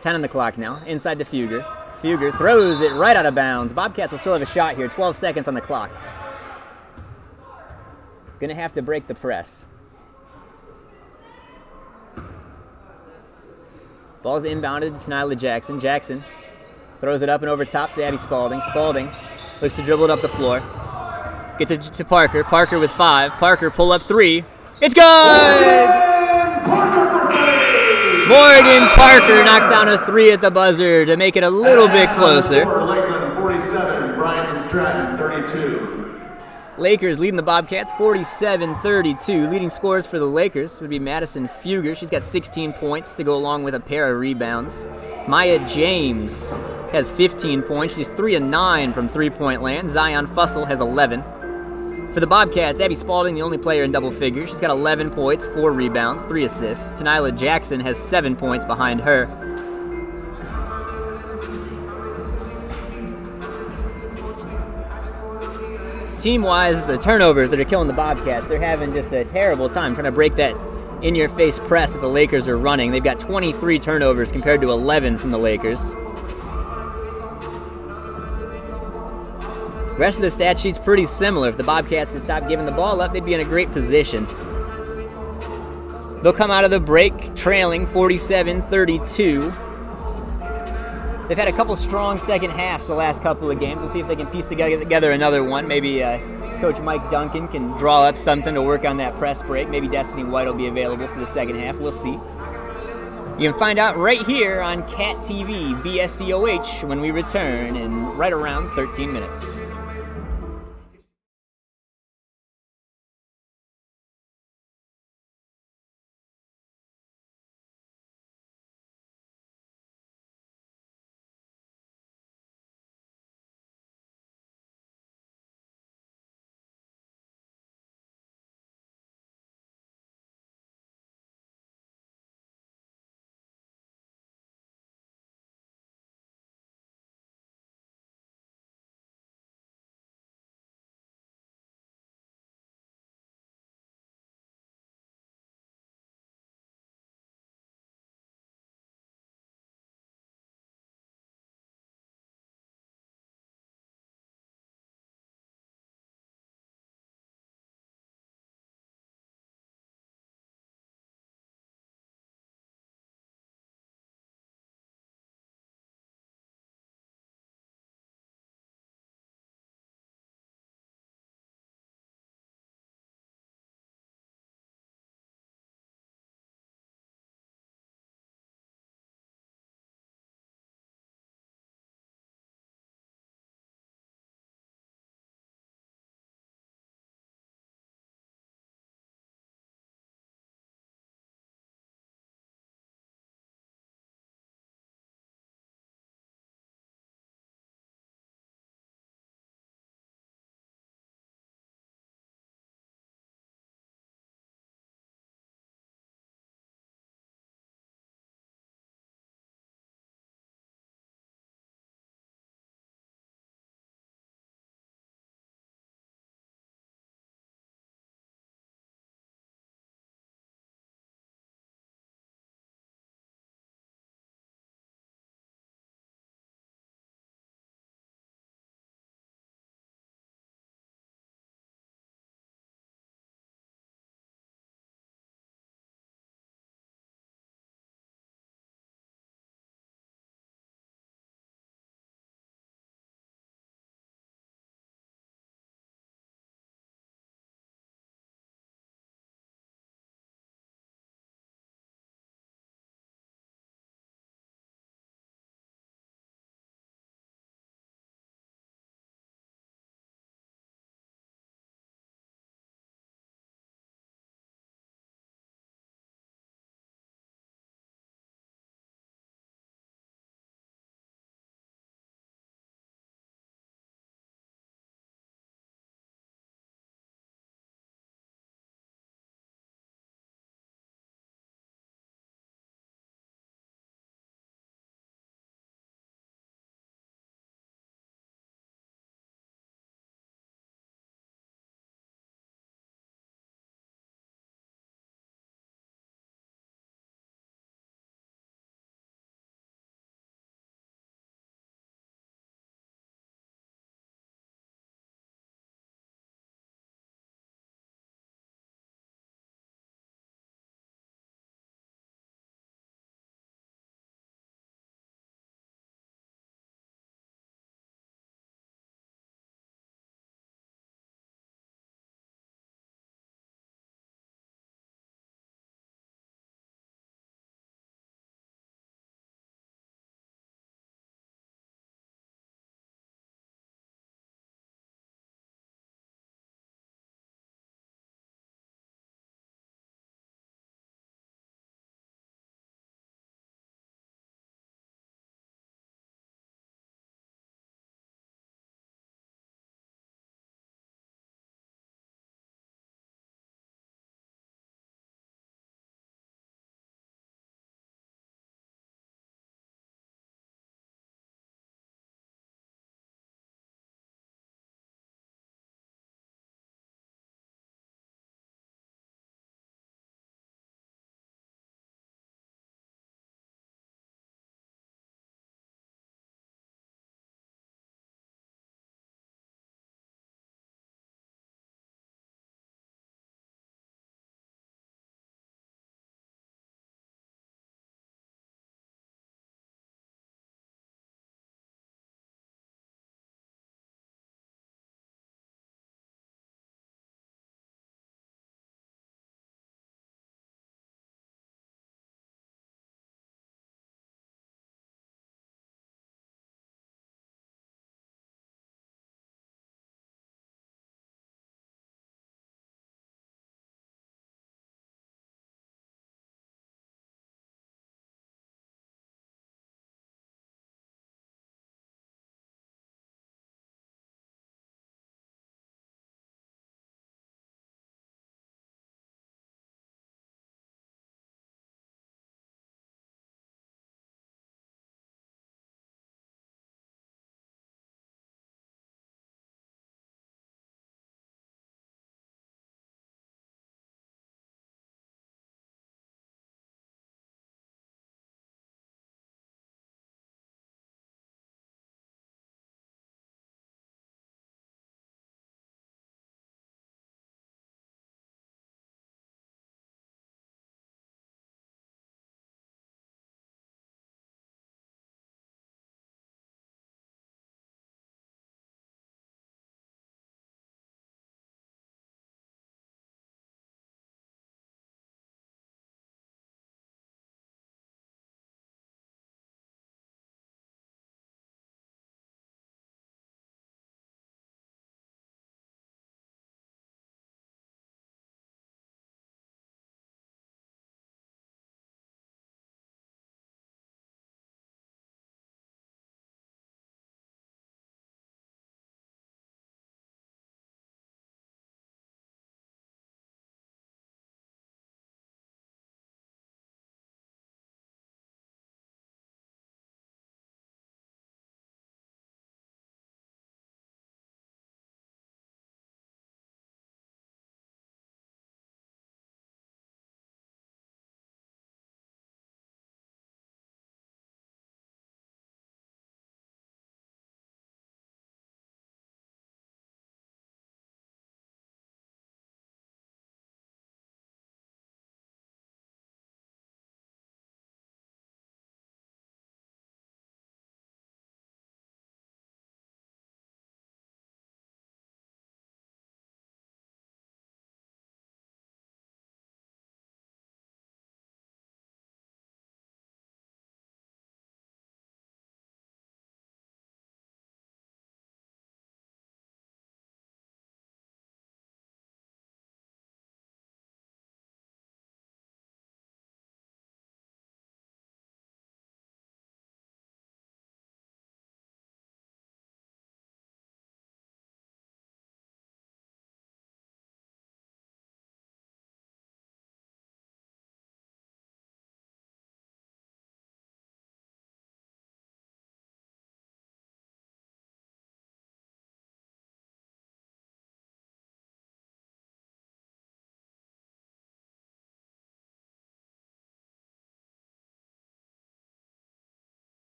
10 on the clock now. Inside to Fugger. Fugger throws it right out of bounds. Bobcats will still have a shot here. 12 seconds on the clock. Going to have to break the press. Ball's inbounded to Tenila Jackson. Jackson throws it up and over top to Abby Spalding. Spalding looks to dribble it up the floor. Gets it to Parker. Parker with 5. Parker pull up 3. It's good! Morgan Parker knocks down a 3 at the buzzer to make it a little bit closer. Lakeland 47, Bryant Stratton 32. Lakers leading the Bobcats 47-32. Leading scorers for the Lakers would be Madison Fugger. She's got 16 points to go along with a pair of rebounds. Maya James has 15 points. She's 3 of 9 from three-point land. Zion Fussell has 11. For the Bobcats, Abby Spalding, the only player in double figures. She's got 11 points, 4 rebounds, 3 assists. Tenila Jackson has 7 points behind her. Team-wise, the turnovers that are killing the Bobcats, they're having just a terrible time trying to break that in-your-face press that the Lakers are running. They've got 23 turnovers compared to 11 from the Lakers. The rest of the stat sheet's pretty similar. If the Bobcats could stop giving the ball up, they'd be in a great position. They'll come out of the break trailing 47-32. They've had a couple strong second halves the last couple of games. We'll see if they can piece together another one. Maybe Coach Mike Duncan can draw up something to work on that press break. Maybe Destiny White will be available for the second half. We'll see. You can find out right here on Cat TV, BSCOH, when we return in right around 13 minutes.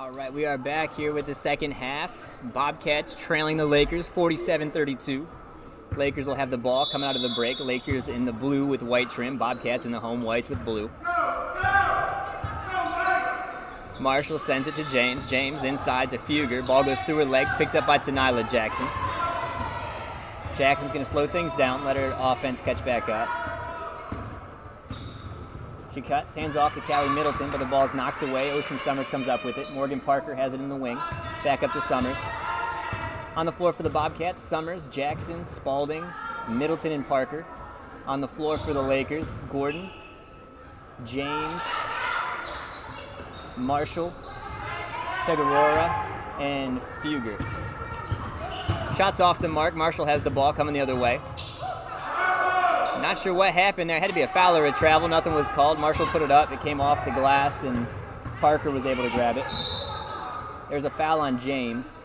All right, we are back here with the second half. Bobcats trailing the Lakers 47-32. Lakers will have the ball coming out of the break. Lakers in the blue with white trim. Bobcats in the home whites with blue. Marshall sends it to James. James inside to Fugger. Ball goes through her legs, picked up by Tenila Jackson. Jackson's going to slow things down, let her offense catch back up. She cuts, hands off to Callie Middleton, but the ball's knocked away. Ocean Summers comes up with it. Morgan Parker has it in the wing. Back up to Summers. On the floor for the Bobcats, Summers, Jackson, Spalding, Middleton, and Parker. On the floor for the Lakers, Gordon, James, Marshall, Pegarora, and Fugger. Shots off the mark. Marshall has the ball coming the other way. Not sure what happened there. Had to be a foul or a travel. Nothing was called. Marshall put it up. It came off the glass, and Parker was able to grab it. There's a foul on James.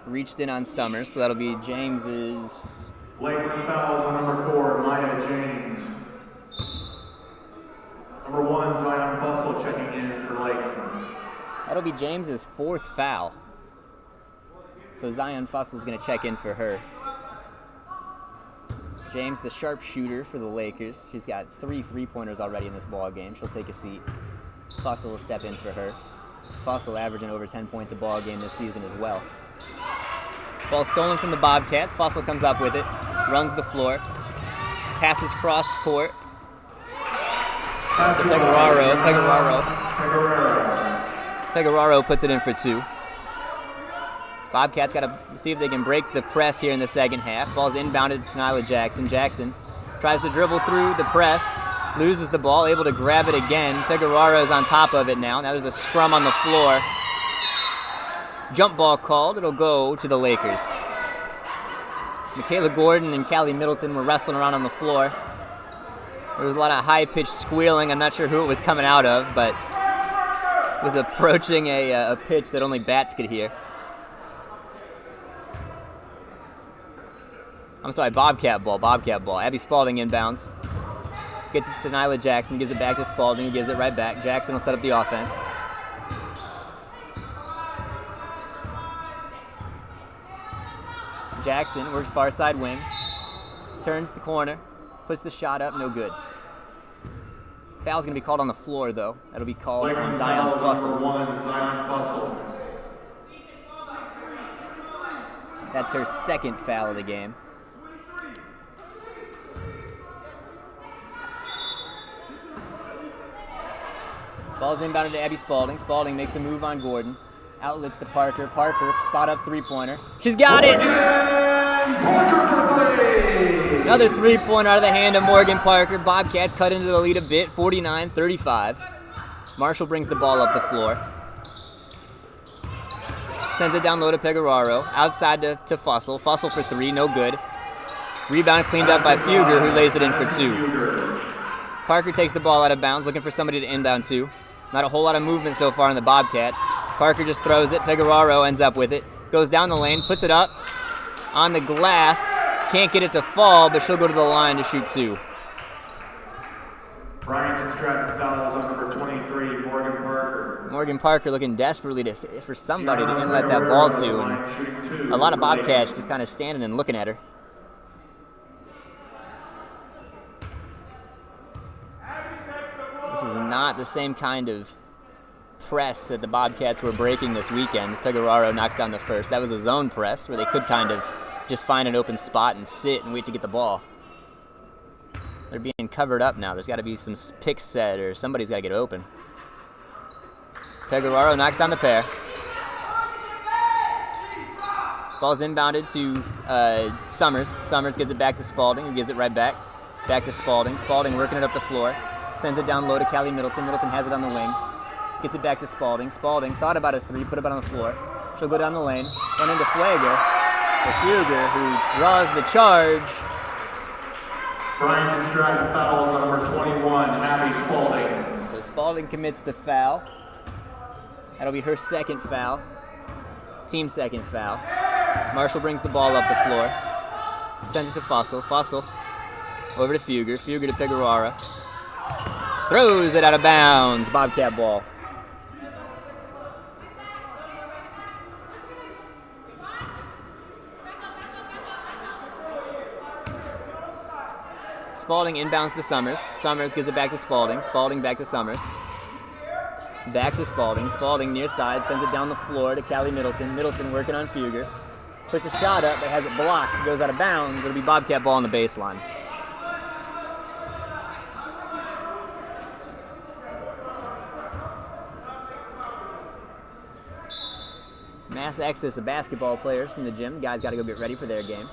Reached in on Summers, so that'll be James's. Lakeland fouls on number 4, Maya James. Number 1, Zion Fussell checking in for Lakeland. That'll be James's 4th foul. So Zion Fussell's going to check in for her. James, the sharpshooter for the Lakers. She's got 3 3-pointers already in this ball game. She'll take a seat. Fussell will step in for her. Fussell averaging over 10 points a ball game this season as well. Ball stolen from the Bobcats. Fussell comes up with it. Runs the floor. Passes cross court. Pegararo puts it in for 2. Bobcats got to see if they can break the press here in the second half. Ball's inbounded to Tenila Jackson. Jackson tries to dribble through the press, loses the ball, able to grab it again. Pegarara's on top of it now. Now there's a scrum on the floor. Jump ball called. It'll go to the Lakers. Michaela Gordon and Callie Middleton were wrestling around on the floor. There was a lot of high-pitched squealing. I'm not sure who it was coming out of, but it was approaching a pitch that only bats could hear. I'm sorry, Bobcat ball. Abby Spalding inbounds. Gets it to Tenila Jackson, gives it back to Spalding, who gives it right back. Jackson will set up the offense. Jackson works far side wing. Turns the corner. Puts the shot up, no good. Foul's going to be called on the floor, though. That'll be called on Zion Fussell. That's her 2nd foul of the game. Ball's inbounded to Abby Spalding. Spalding makes a move on Gordon. Outlets to Parker. Parker, spot up 3-pointer. She's got it! Another 3-pointer out of the hand of Morgan Parker. Bobcats cut into the lead a bit, 49-35. Marshall brings the ball up the floor. Sends it down low to Pegararo. Outside to Fussell. Fussell for 3, no good. Rebound cleaned up by Fugger, who lays it in for 2. Parker takes the ball out of bounds, looking for somebody to inbound to. Not a whole lot of movement so far in the Bobcats. Parker just throws it. Pegararo ends up with it. Goes down the lane, puts it up on the glass. Can't get it to fall, but she'll go to the line to shoot 2. Bryant Stratton fouls on number 23, Morgan Parker. Morgan Parker looking desperately for somebody to inlet that ball to, and a lot of Bobcats just kind of standing and looking at her. This is not the same kind of press that the Bobcats were breaking this weekend. Pegararo knocks down the first. That was a zone press where they could kind of just find an open spot and sit and wait to get the ball. They're being covered up now. There's got to be some picks set or somebody's got to get open. Pegararo knocks down the pair. Ball's inbounded to Summers. Summers gives it back to Spalding, who gives it right back. Back to Spalding. Spalding working it up the floor. Sends it down low to Callie Middleton. Middleton has it on the wing. Gets it back to Spalding. Spalding thought about a 3, put it on the floor. She'll go down the lane, run into Fugger. Fugger, who draws the charge. Bryant Stratton fouls on number 21, Abby Spalding. So Spalding commits the foul. That'll be her 2nd foul. Team 2nd foul. Marshall brings the ball up the floor. Sends it to Fussell. Fussell over to Fugger. Fugger to Pegarara. Throws it out of bounds. Bobcat ball. Spalding inbounds to Summers. Summers gives it back to Spalding. Spalding back to Summers. Back to Spalding. Spalding near side, sends it down the floor to Callie Middleton. Middleton working on Fugger. Puts a shot up, but has it blocked. Goes out of bounds. It'll be Bobcat ball on the baseline. Mass exodus of basketball players from the gym. Guys got to go get ready for their game.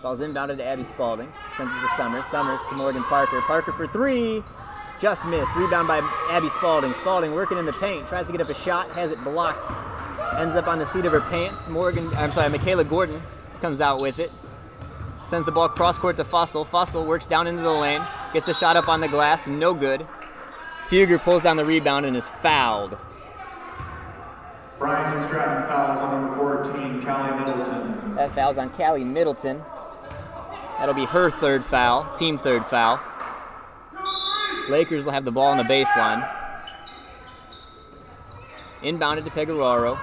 Ball's inbounded to Abby Spalding. Sends it to Summers. Summers to Morgan Parker. Parker for three. Just missed. Rebound by Abby Spalding. Spalding working in the paint. Tries to get up a shot. Has it blocked. Ends up on the seat of her pants. Michaela Gordon comes out with it. Sends the ball cross court to Fussell. Fussell works down into the lane. Gets the shot up on the glass. No good. Fugger pulls down the rebound and is fouled. Bryant Stratton fouls on number 14, Callie Middleton. That foul's on Callie Middleton. That'll be her third foul, team third foul. Lakers will have the ball on the baseline. Inbounded to Pecoraro.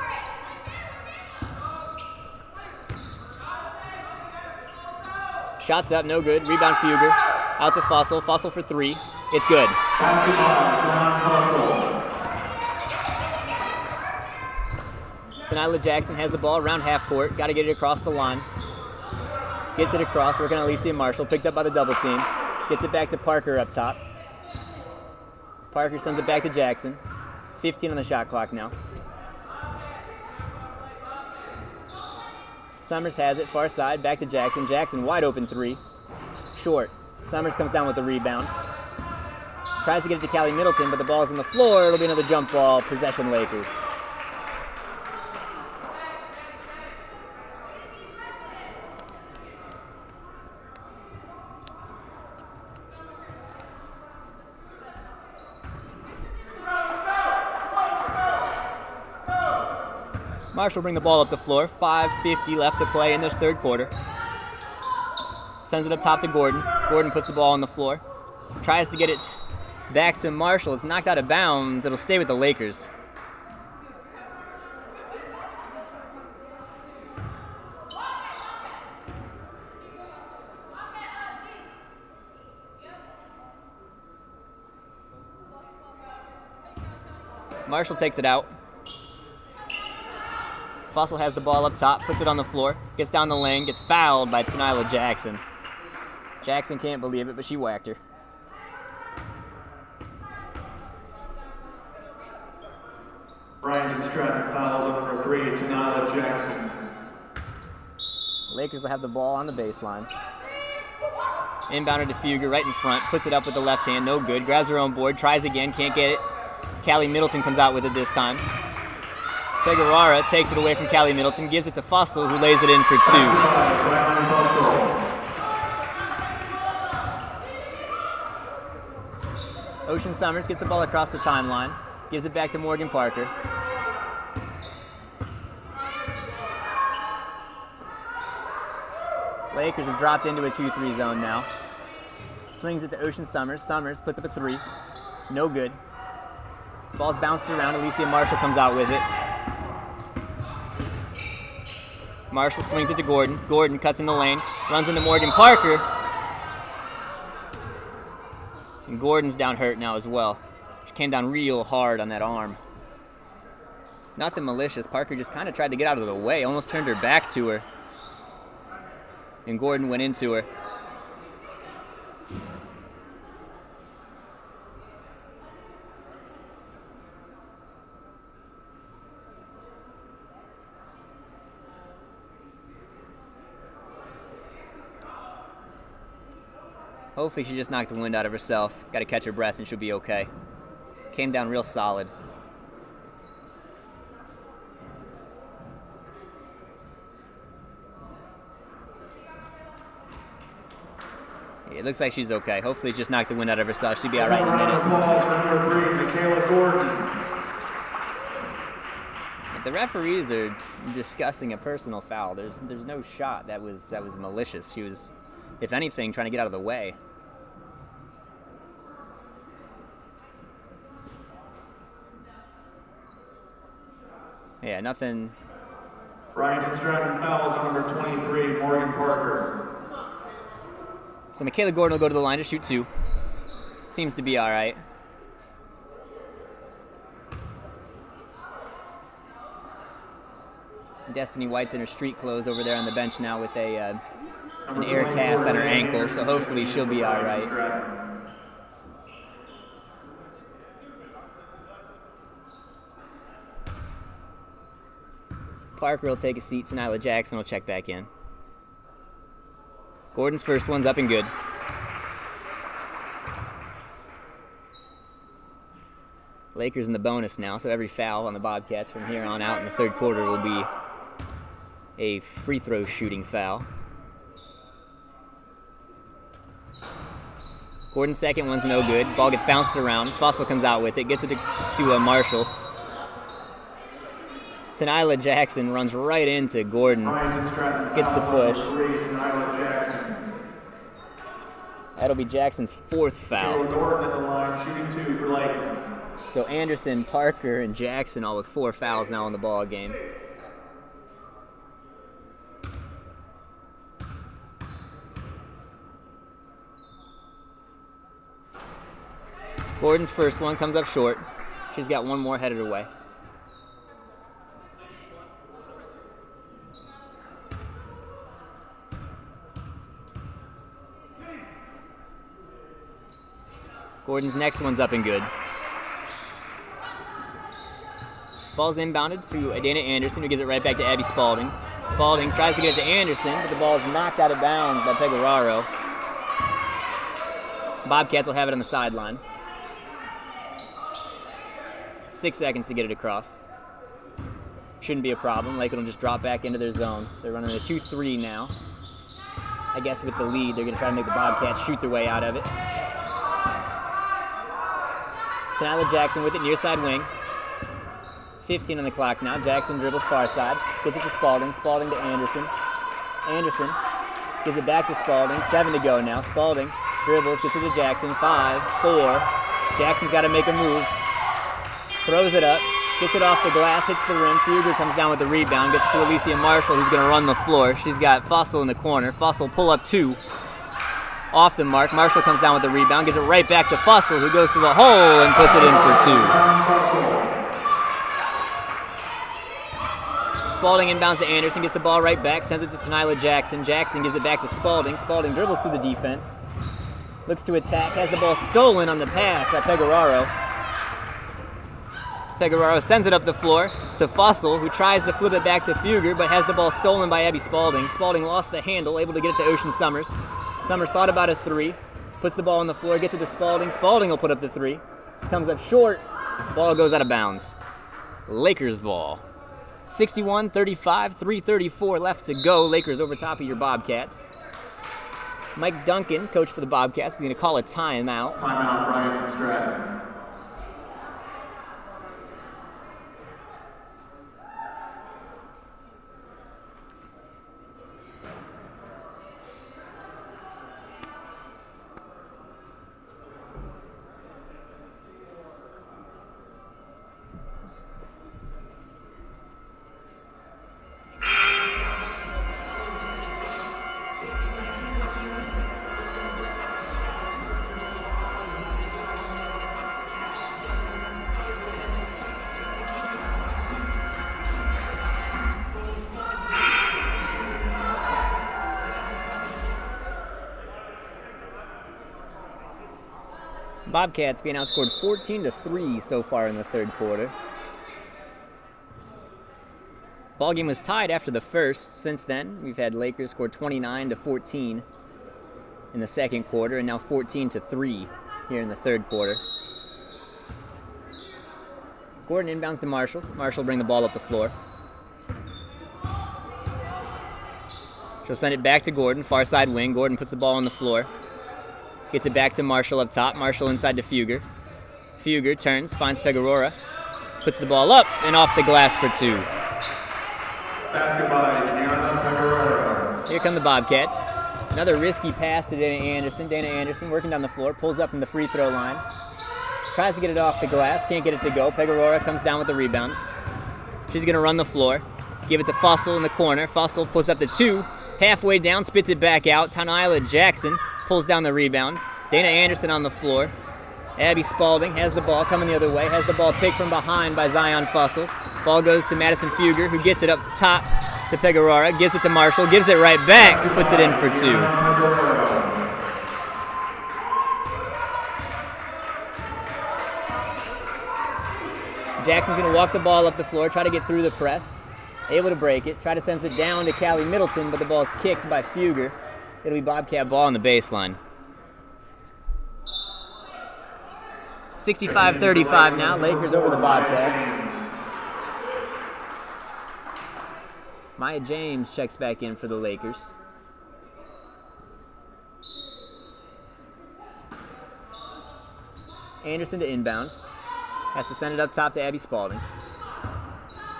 Shots up, no good. Rebound Fugger. Out to Fussell. Fussell for three. It's good. Basketball, Sharon Fussell. Nyla Jackson has the ball around half court. Got to get it across the line. Gets it across, working on Alicia Marshall. Picked up by the double team. Gets it back to Parker up top. Parker sends it back to Jackson. 15 on the shot clock now. Summers has it, far side, back to Jackson. Jackson, wide open three. Short. Summers comes down with the rebound. Tries to get it to Callie Middleton, but the ball's on the floor. It'll be another jump ball. Possession Lakers. Marshall bring the ball up the floor. 5:50 left to play in this third quarter. Sends it up top to Gordon. Gordon puts the ball on the floor. Tries to get it back to Marshall. It's knocked out of bounds. It'll stay with the Lakers. Marshall takes it out. Fussell has the ball up top, puts it on the floor, gets down the lane, gets fouled by Nyla Jackson. Jackson can't believe it, but she whacked her. Bryant Stratton fouls on number 3, Nyla Jackson. Lakers will have the ball on the baseline. Inbounded to Fugger right in front, puts it up with the left hand, no good. Grabs her own board, tries again, can't get it. Callie Middleton comes out with it this time. Pecoraro takes it away from Callie Middleton, gives it to Fussell, who lays it in for two. Ocean Summers gets the ball across the timeline, gives it back to Morgan Parker. Lakers have dropped into a 2-3 zone now. Swings it to Ocean Summers. Summers puts up a three. No good. Ball's bounced around. Alicia Marshall comes out with it. Marshall swings it to Gordon. Gordon cuts in the lane, runs into Morgan Parker. And Gordon's down hurt now as well. She came down real hard on that arm. Nothing malicious. Parker just kind of tried to get out of the way, almost turned her back to her. And Gordon went into her. Hopefully she just knocked the wind out of herself. Got to catch her breath and she'll be okay. Came down real solid. It looks like she's okay. Hopefully just knocked the wind out of herself. She'll be all right in a minute. Applause for number 3, Michaela Gordon. But the referees are discussing a personal foul. There's no shot that was malicious. She was, if anything, trying to get out of the way. Yeah, nothing. Bryant Stratton fouls on number 23, Morgan Parker. So Michaela Gordon will go to the line to shoot 2. Seems to be all right. Destiny White's in her street clothes over there on the bench now with an air cast on her ankle, so hopefully she'll be all right. Parker will take a seat, so Nyla Jackson will check back in. Gordon's first one's up and good. Lakers in the bonus now, so every foul on the Bobcats from here on out in the third quarter will be a free throw shooting foul. Gordon's second one's no good. Ball gets bounced around. Fussell comes out with it, gets it to Marshall. Nyla Jackson runs right into Gordon. Gets the push. That'll be Jackson's 4th foul. So Anderson, Parker, and Jackson all with 4 fouls now in the ball game. Gordon's first one comes up short. She's got one more headed her way. Gordon's next one's up and good. Ball's inbounded to Dana Anderson, who gives it right back to Abby Spalding. Spalding tries to get it to Anderson, but the ball is knocked out of bounds by Pecoraro. Bobcats will have it on the sideline. 6 seconds to get it across. Shouldn't be a problem. Lakeland will just drop back into their zone. They're running a 2-3 now. I guess with the lead, they're going to try to make the Bobcats shoot their way out of it. Nyla Jackson with it near side wing. 15 on the clock now. Jackson dribbles far side. Gets it to Spalding. Spalding to Anderson. Anderson gives it back to Spalding. 7 to go now. Spalding dribbles, gets it to Jackson. 5, 4. Jackson's got to make a move. Throws it up. Gets it off the glass. Hits the rim. Fugger comes down with the rebound. Gets it to Alicia Marshall, who's going to run the floor. She's got Fussell in the corner. Fussell pull up 2. Off the mark. Marshall comes down with the rebound. Gives it right back to Fussell, who goes to the hole and puts it in for 2. Spalding inbounds to Anderson, gets the ball right back, sends it to Nyla Jackson. Jackson gives it back to Spalding. Spalding dribbles through the defense. Looks to attack, has the ball stolen on the pass by Pecoraro. Pecoraro sends it up the floor to Fussell, who tries to flip it back to Fugger, but has the ball stolen by Abby Spalding. Spalding lost the handle, able to get it to Ocean Summers. Summers thought about a 3, puts the ball on the floor, gets it to Spalding. Spalding will put up the 3. Comes up short, ball goes out of bounds. Lakers ball. 61-35, 3:34 left to go. Lakers over top of your Bobcats. Mike Duncan, coach for the Bobcats, is going to call a timeout. Timeout, Bryant Stratton. Bobcats being outscored 14-3 so far in the third quarter. Ball game was tied after the first. Since then, we've had Lakers score 29-14 in the second quarter, and now 14-3 here in the third quarter. Gordon inbounds to Marshall. Marshall will bring the ball up the floor. She'll send it back to Gordon, far side wing. Gordon puts the ball on the floor. Gets it back to Marshall up top. Marshall inside to Fugger. Fugger turns, finds Pecoraro. Puts the ball up and off the glass for 2. Basket by Gianna Pecoraro. Here come the Bobcats. Another risky pass to Dana Anderson. Dana Anderson working down the floor, pulls up from the free throw line. Tries to get it off the glass, can't get it to go. Pecoraro comes down with the rebound. She's going to run the floor. Give it to Fussell in the corner. Fussell puts up the 2. Halfway down, spits it back out. Nyla Jackson pulls down the rebound. Dana Anderson on the floor. Abby Spalding has the ball coming the other way, has the ball picked from behind by Zion Fussell. Ball goes to Madison Fugger, who gets it up top to Pegarara, gives it to Marshall, gives it right back, puts it in for 2. Jackson's going to walk the ball up the floor, try to get through the press. Able to break it, try to send it down to Callie Middleton, but the ball is kicked by Fugger. It'll be Bobcat ball on the baseline. 65-35 now, Lakers over the Bobcats. Maya James checks back in for the Lakers. Anderson to inbound. Has to send it up top to Abby Spalding.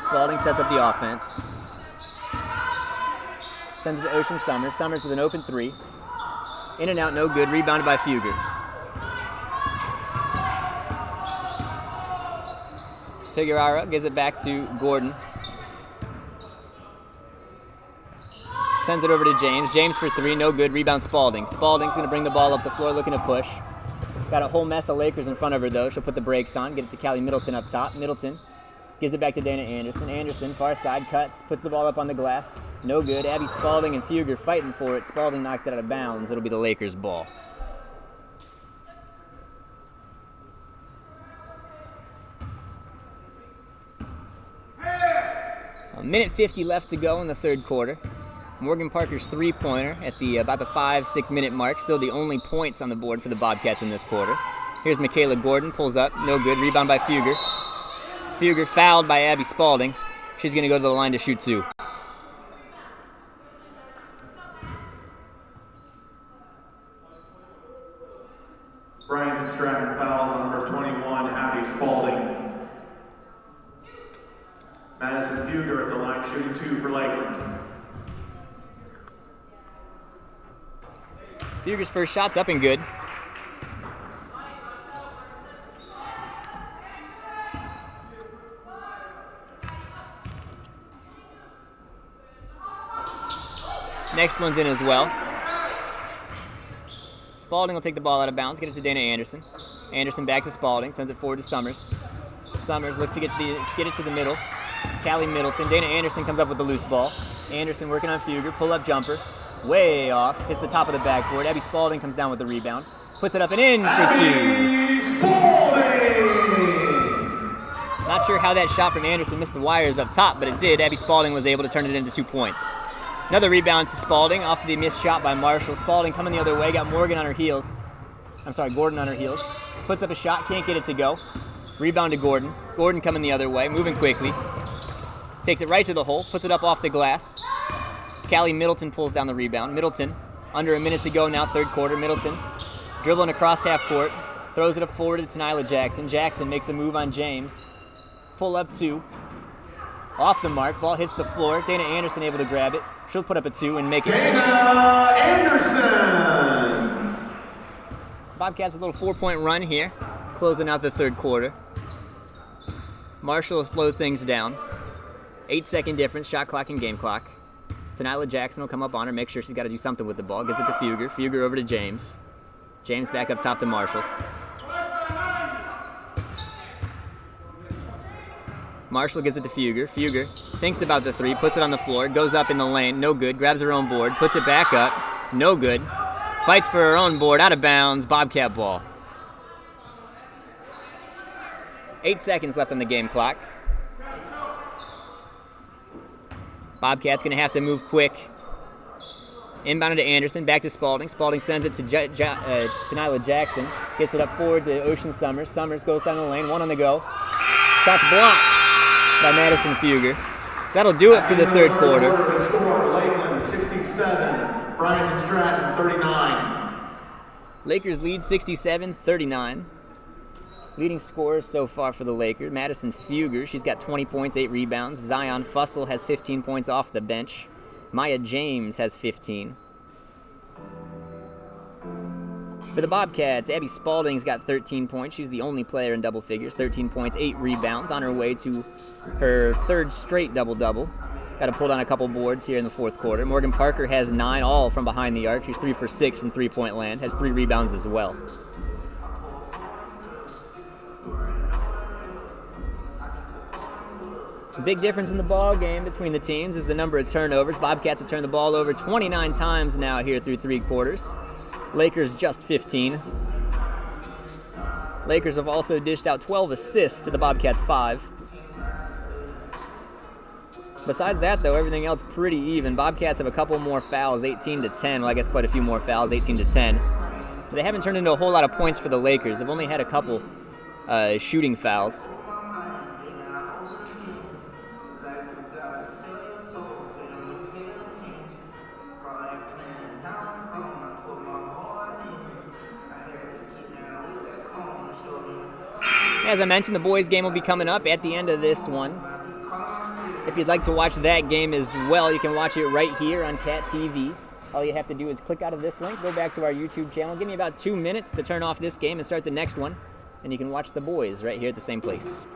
Spalding sets up the offense. Sends it to Ocean Summers. Summers with an open 3. In and out, no good. Rebounded by Fugger. Figueroa gives it back to Gordon. Sends it over to James. James for 3, no good. Rebound Spalding. Spalding's going to bring the ball up the floor, looking to push. Got a whole mess of Lakers in front of her, though. She'll put the brakes on, get it to Callie Middleton up top. Middleton gives it back to Dana Anderson. Anderson, far side, cuts, puts the ball up on the glass. No good. Abby Spalding and Fugger fighting for it. Spalding knocked it out of bounds. It'll be the Lakers' ball. A minute 50 left to go in the third quarter. Morgan Parker's three-pointer at the about the 5-6 minute mark. Still the only points on the board for the Bobcats in this quarter. Here's Michaela Gordon, pulls up, no good. Rebound by Fugger. Fugger fouled by Abby Spalding. She's going to go to the line to shoot 2. Bryant Stratton fouls on number 21, Abby Spalding. Madison Fugger at the line shooting 2 for Lakeland. Fugger's first shot's up and good. Next one's in as well. Spalding will take the ball out of bounds, get it to Dana Anderson. Anderson back to Spalding, sends it forward to Summers. Summers looks to get it to the middle. Callie Middleton. Dana Anderson comes up with the loose ball. Anderson working on Fugger, pull-up jumper. Way off, hits the top of the backboard. Abby Spalding comes down with the rebound. Puts it up and in for 2. Not sure how that shot from Anderson missed the wires up top, but it did. Abby Spalding was able to turn it into 2 points. Another rebound to Spalding off the missed shot by Marshall. Spalding coming the other way, got Gordon on her heels. Puts up a shot, can't get it to go. Rebound to Gordon. Gordon coming the other way, moving quickly. Takes it right to the hole, puts it up off the glass. Callie Middleton pulls down the rebound. Middleton, under a minute to go now, third quarter. Middleton dribbling across half court, throws it up forward to Tenila Jackson. Jackson makes a move on James. Pull up 2. Off the mark, ball hits the floor. Dana Anderson able to grab it. She'll put up a 2 and make it. Dana Anderson! Bobcats a little 4-point run here, closing out the third quarter. Marshall will slow things down. 8-second difference, shot clock and game clock. Tenila Jackson will come up on her, make sure she's got to do something with the ball. Gives it to Fugger. Fugger over to James. James back up top to Marshall. Marshall gives it to Fugger. Fugger thinks about the 3, puts it on the floor, goes up in the lane, no good, grabs her own board, puts it back up, no good. Fights for her own board, out of bounds, Bobcat ball. 8 seconds left on the game clock. Bobcat's going to have to move quick. Inbounded to Anderson, back to Spalding. Spalding sends it to Tenila Jackson. Gets it up forward to Ocean Summers. Summers goes down the lane, 1 on the go. Shot's blocked by Madison Fugger. That'll do it for the third quarter. The score, Lakeland 67, Bryant Stratton 39. Lakers lead 67-39. Leading scorers so far for the Lakers, Madison Fugger, she's got 20 points, 8 rebounds. Zion Fussell has 15 points off the bench. Maya James has 15. For the Bobcats, Abby Spalding's got 13 points. She's the only player in double figures. 13 points, 8 rebounds, on her way to her 3rd straight double-double. Got to pull down a couple boards here in the fourth quarter. Morgan Parker has 9, all from behind the arc. She's 3 for 6 from three-point land. Has 3 rebounds as well. Big difference in the ball game between the teams is the number of turnovers. Bobcats have turned the ball over 29 times now here through 3 quarters. Lakers just 15. Lakers have also dished out 12 assists to the Bobcats 5. Besides that, though, everything else pretty even. Bobcats have a couple more fouls, 18 to 10. Well, I guess quite a few more fouls, 18 to 10. But they haven't turned into a whole lot of points for the Lakers. They've only had a couple shooting fouls. As I mentioned, the boys' game will be coming up at the end of this one. If you'd like to watch that game as well, you can watch it right here on Cat TV. All you have to do is click out of this link, go back to our YouTube channel, give me about 2 minutes to turn off this game and start the next one, and you can watch the boys right here at the same place.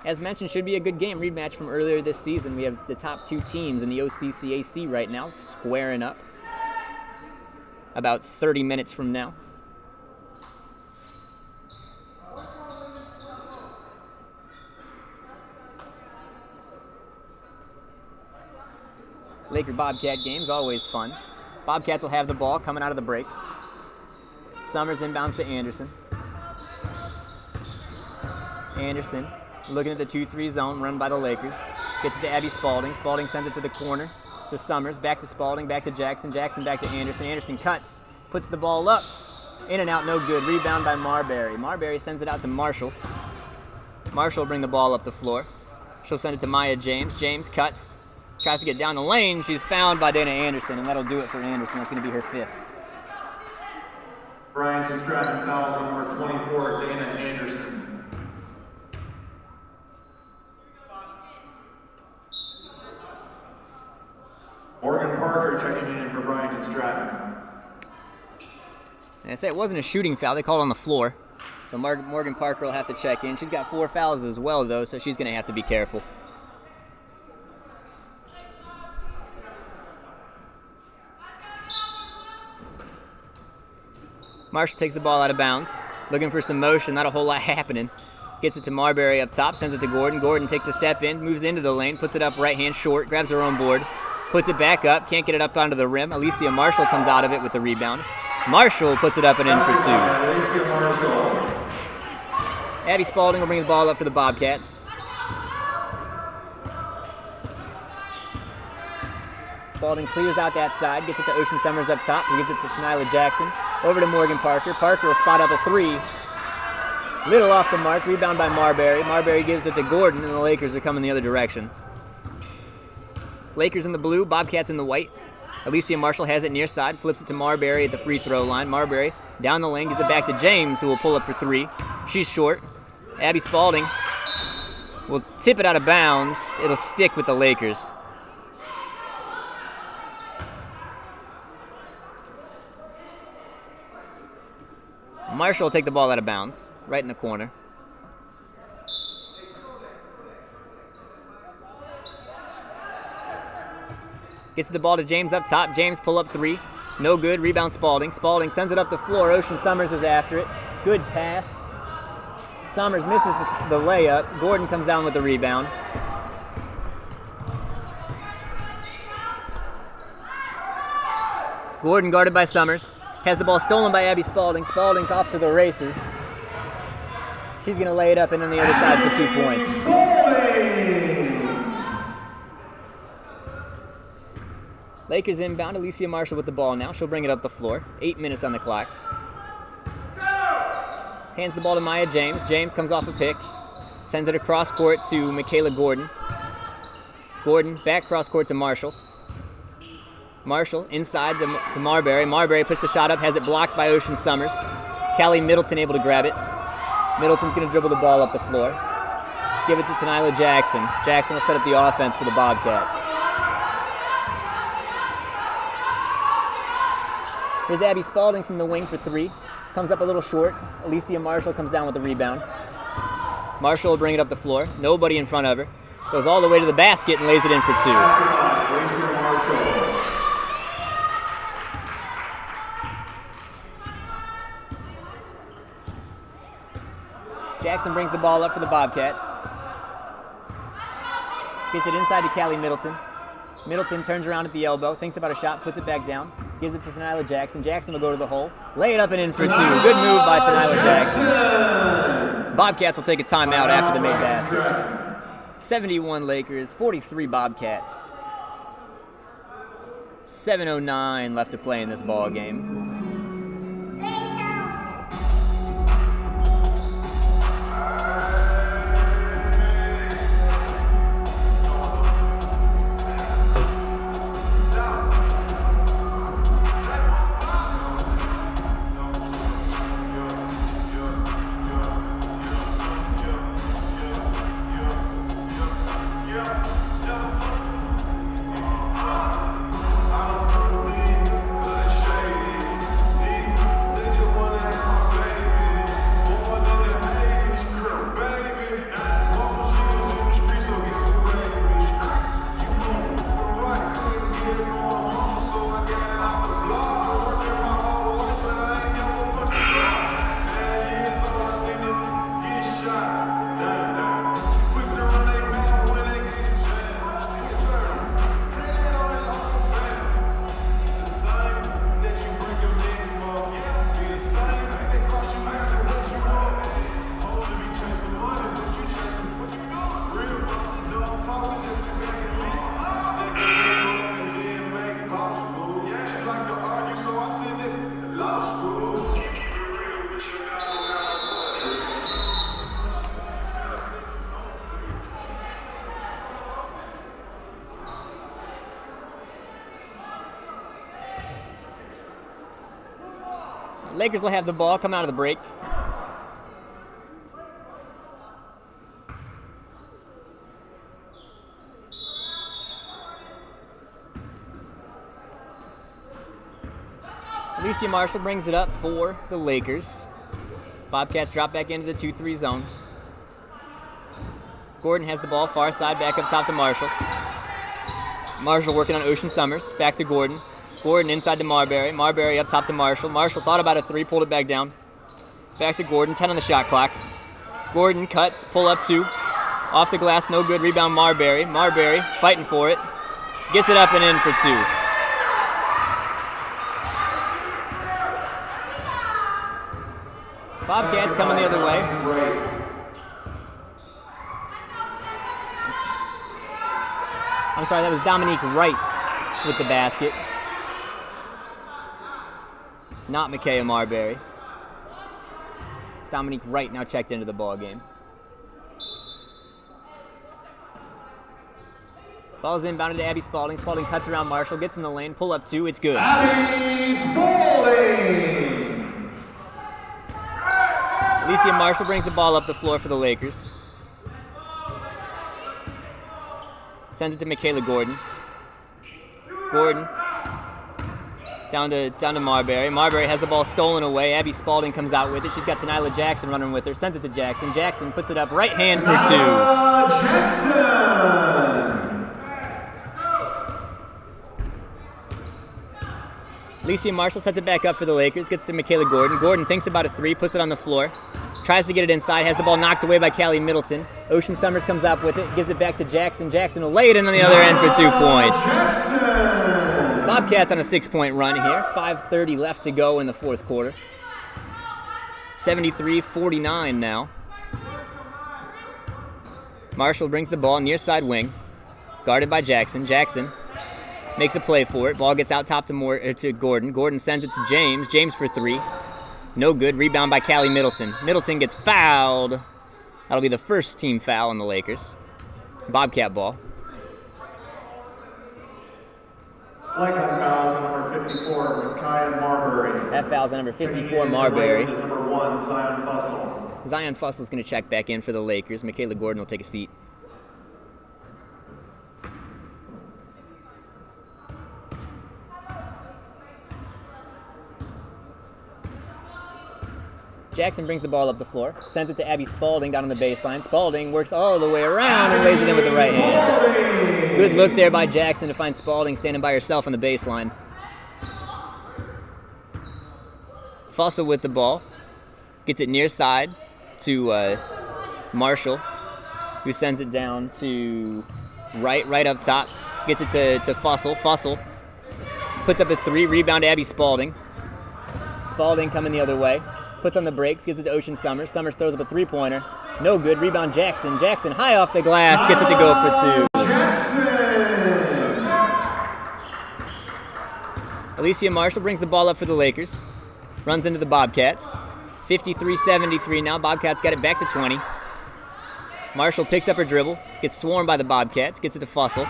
As mentioned, should be a good game, rematch from earlier this season. We have the top 2 teams in the OCCAC right now squaring up about 30 minutes from now. Laker Bobcat game's always fun. Bobcats will have the ball coming out of the break. Summers inbounds to Anderson. Anderson looking at the 2-3 zone run by the Lakers. Gets it to Abby Spalding. Spalding sends it to the corner to Summers. Back to Spalding, back to Jackson. Jackson back to Anderson. Anderson cuts, puts the ball up. In and out, no good. Rebound by Marbury. Marbury sends it out to Marshall. Marshall will bring the ball up the floor. She'll send it to Maya James. James cuts. Tries to get down the lane. She's found by Dana Anderson, and that'll do it for Anderson. That's going to be her 5th. Bryant and Stratton fouls on number 24, Dana Anderson. Morgan Parker checking in for Bryant and Stratton. And I say it wasn't a shooting foul. They called on the floor. So Morgan Parker will have to check in. She's got 4 fouls as well, though, so she's going to have to be careful. Marshall takes the ball out of bounds, looking for some motion, not a whole lot happening. Gets it to Marbury up top, sends it to Gordon. Gordon takes a step in, moves into the lane, puts it up right hand short, grabs her own board, puts it back up, can't get it up onto the rim. Alicia Marshall comes out of it with the rebound. Marshall puts it up and in for 2. Abby Spalding will bring the ball up for the Bobcats. Spalding clears out that side, gets it to Ocean Summers up top, and gets it to Snyla Jackson. Over to Morgan Parker. Parker will spot up a 3. Little off the mark, rebound by Marbury. Marbury gives it to Gordon, and the Lakers are coming the other direction. Lakers in the blue, Bobcats in the white. Alicia Marshall has it near side, flips it to Marbury at the free throw line. Marbury down the lane, gives it back to James, who will pull up for 3. She's short. Abby Spalding will tip it out of bounds. It'll stick with the Lakers. Marshall will take the ball out of bounds, right in the corner. Gets the ball to James up top. James pull up 3. No good. Rebound Spalding. Spalding sends it up the floor. Ocean Summers is after it. Good pass. Summers misses the layup. Gordon comes down with the rebound. Gordon guarded by Summers. Has the ball stolen by Abby Spalding. Spalding's off to the races. She's going to lay it up and on the other side for 2 points. Lakers inbound. Alicia Marshall with the ball now. She'll bring it up the floor. 8 minutes on the clock. Hands the ball to Maya James. James comes off a pick. Sends it across court to Michaela Gordon. Gordon back cross court to Marshall. Marshall inside to Marbury. Marbury puts the shot up, has it blocked by Ocean Summers. Callie Middleton able to grab it. Middleton's going to dribble the ball up the floor. Give it to Snyla Jackson. Jackson will set up the offense for the Bobcats. Here's Abby Spalding from the wing for 3. Comes up a little short. Alicia Marshall comes down with the rebound. Marshall will bring it up the floor. Nobody in front of her. Goes all the way to the basket and lays it in for 2. Jackson brings the ball up for the Bobcats. Gets it inside to Callie Middleton. Middleton turns around at the elbow, thinks about a shot, puts it back down, gives it to Tenila Jackson. Jackson will go to the hole, lay it up and in for 2. Good move by Tenila Jackson. Bobcats will take a timeout after the made basket. 71 Lakers, 43 Bobcats. 7:09 left to play in this ball game. Lakers will have the ball come out of the break. Alicia Marshall brings it up for the Lakers. Bobcats drop back into the 2-3 zone. Gordon has the ball far side, back up top to Marshall. Marshall working on Ocean Summers, back to Gordon. Gordon inside to Marbury. Marbury up top to Marshall. Marshall thought about a 3, pulled it back down. Back to Gordon, 10 on the shot clock. Gordon cuts, pull up 2. Off the glass, no good. Rebound Marbury. Marbury fighting for it. Gets it up and in for 2. Bobcats coming the other way. I'm sorry, that was Dominique Wright with the basket. Not Micaiah Marbury. Dominique Wright now checked into the ball game. Ball's inbounded to Abby Spalding. Spalding cuts around Marshall, gets in the lane, pull up 2, it's good. Abby Spalding! Alicia Marshall brings the ball up the floor for the Lakers. Sends it to Michaela Gordon. Gordon down to Marbury. Marbury has the ball stolen away. Abby Spalding comes out with it. She's got Tenila Jackson running with her. Sends it to Jackson. Jackson puts it up right hand for 2. Jackson! Alicia Marshall sets it back up for the Lakers. Gets to Michaela Gordon. Gordon thinks about a 3, puts it on the floor. Tries to get it inside. Has the ball knocked away by Callie Middleton. Ocean Summers comes up with it. Gives it back to Jackson. Jackson will lay it in on the other end for 2 points. Jackson! Bobcats on a 6-point run here. 5:30 left to go in the fourth quarter. 73-49 now. Marshall brings the ball near side wing. Guarded by Jackson. Jackson makes a play for it. Ball gets out top to Gordon. Gordon sends it to James. James for 3. No good. Rebound by Callie Middleton. Middleton gets fouled. That'll be the first team foul on the Lakers. Bobcat ball. Lakeland fouls on number 54, Micaiah Marbury. That foul's on number 54, Marbury. Is number 1, Zion Fussell. Zion Fussel's going to check back in for the Lakers. Michaela Gordon will take a seat. Jackson brings the ball up the floor, sends it to Abby Spalding down on the baseline. Spalding works all the way around and lays it in with the right hand. Good look there by Jackson to find Spalding standing by herself on the baseline. Fussell with the ball. Gets it near side to Marshall, who sends it down to right up top. Gets it to Fussell. Fussell puts up a 3, rebound to Abby Spalding. Spalding coming the other way. Puts on the brakes, gives it to Ocean Summers. Summers throws up a 3-pointer. No good. Rebound Jackson. Jackson high off the glass. Gets it to go for 2. Alicia Marshall brings the ball up for the Lakers. Runs into the Bobcats. 53-73 now. Bobcats got it back to 20. Marshall picks up her dribble. Gets swarmed by the Bobcats. Gets it to Fussell.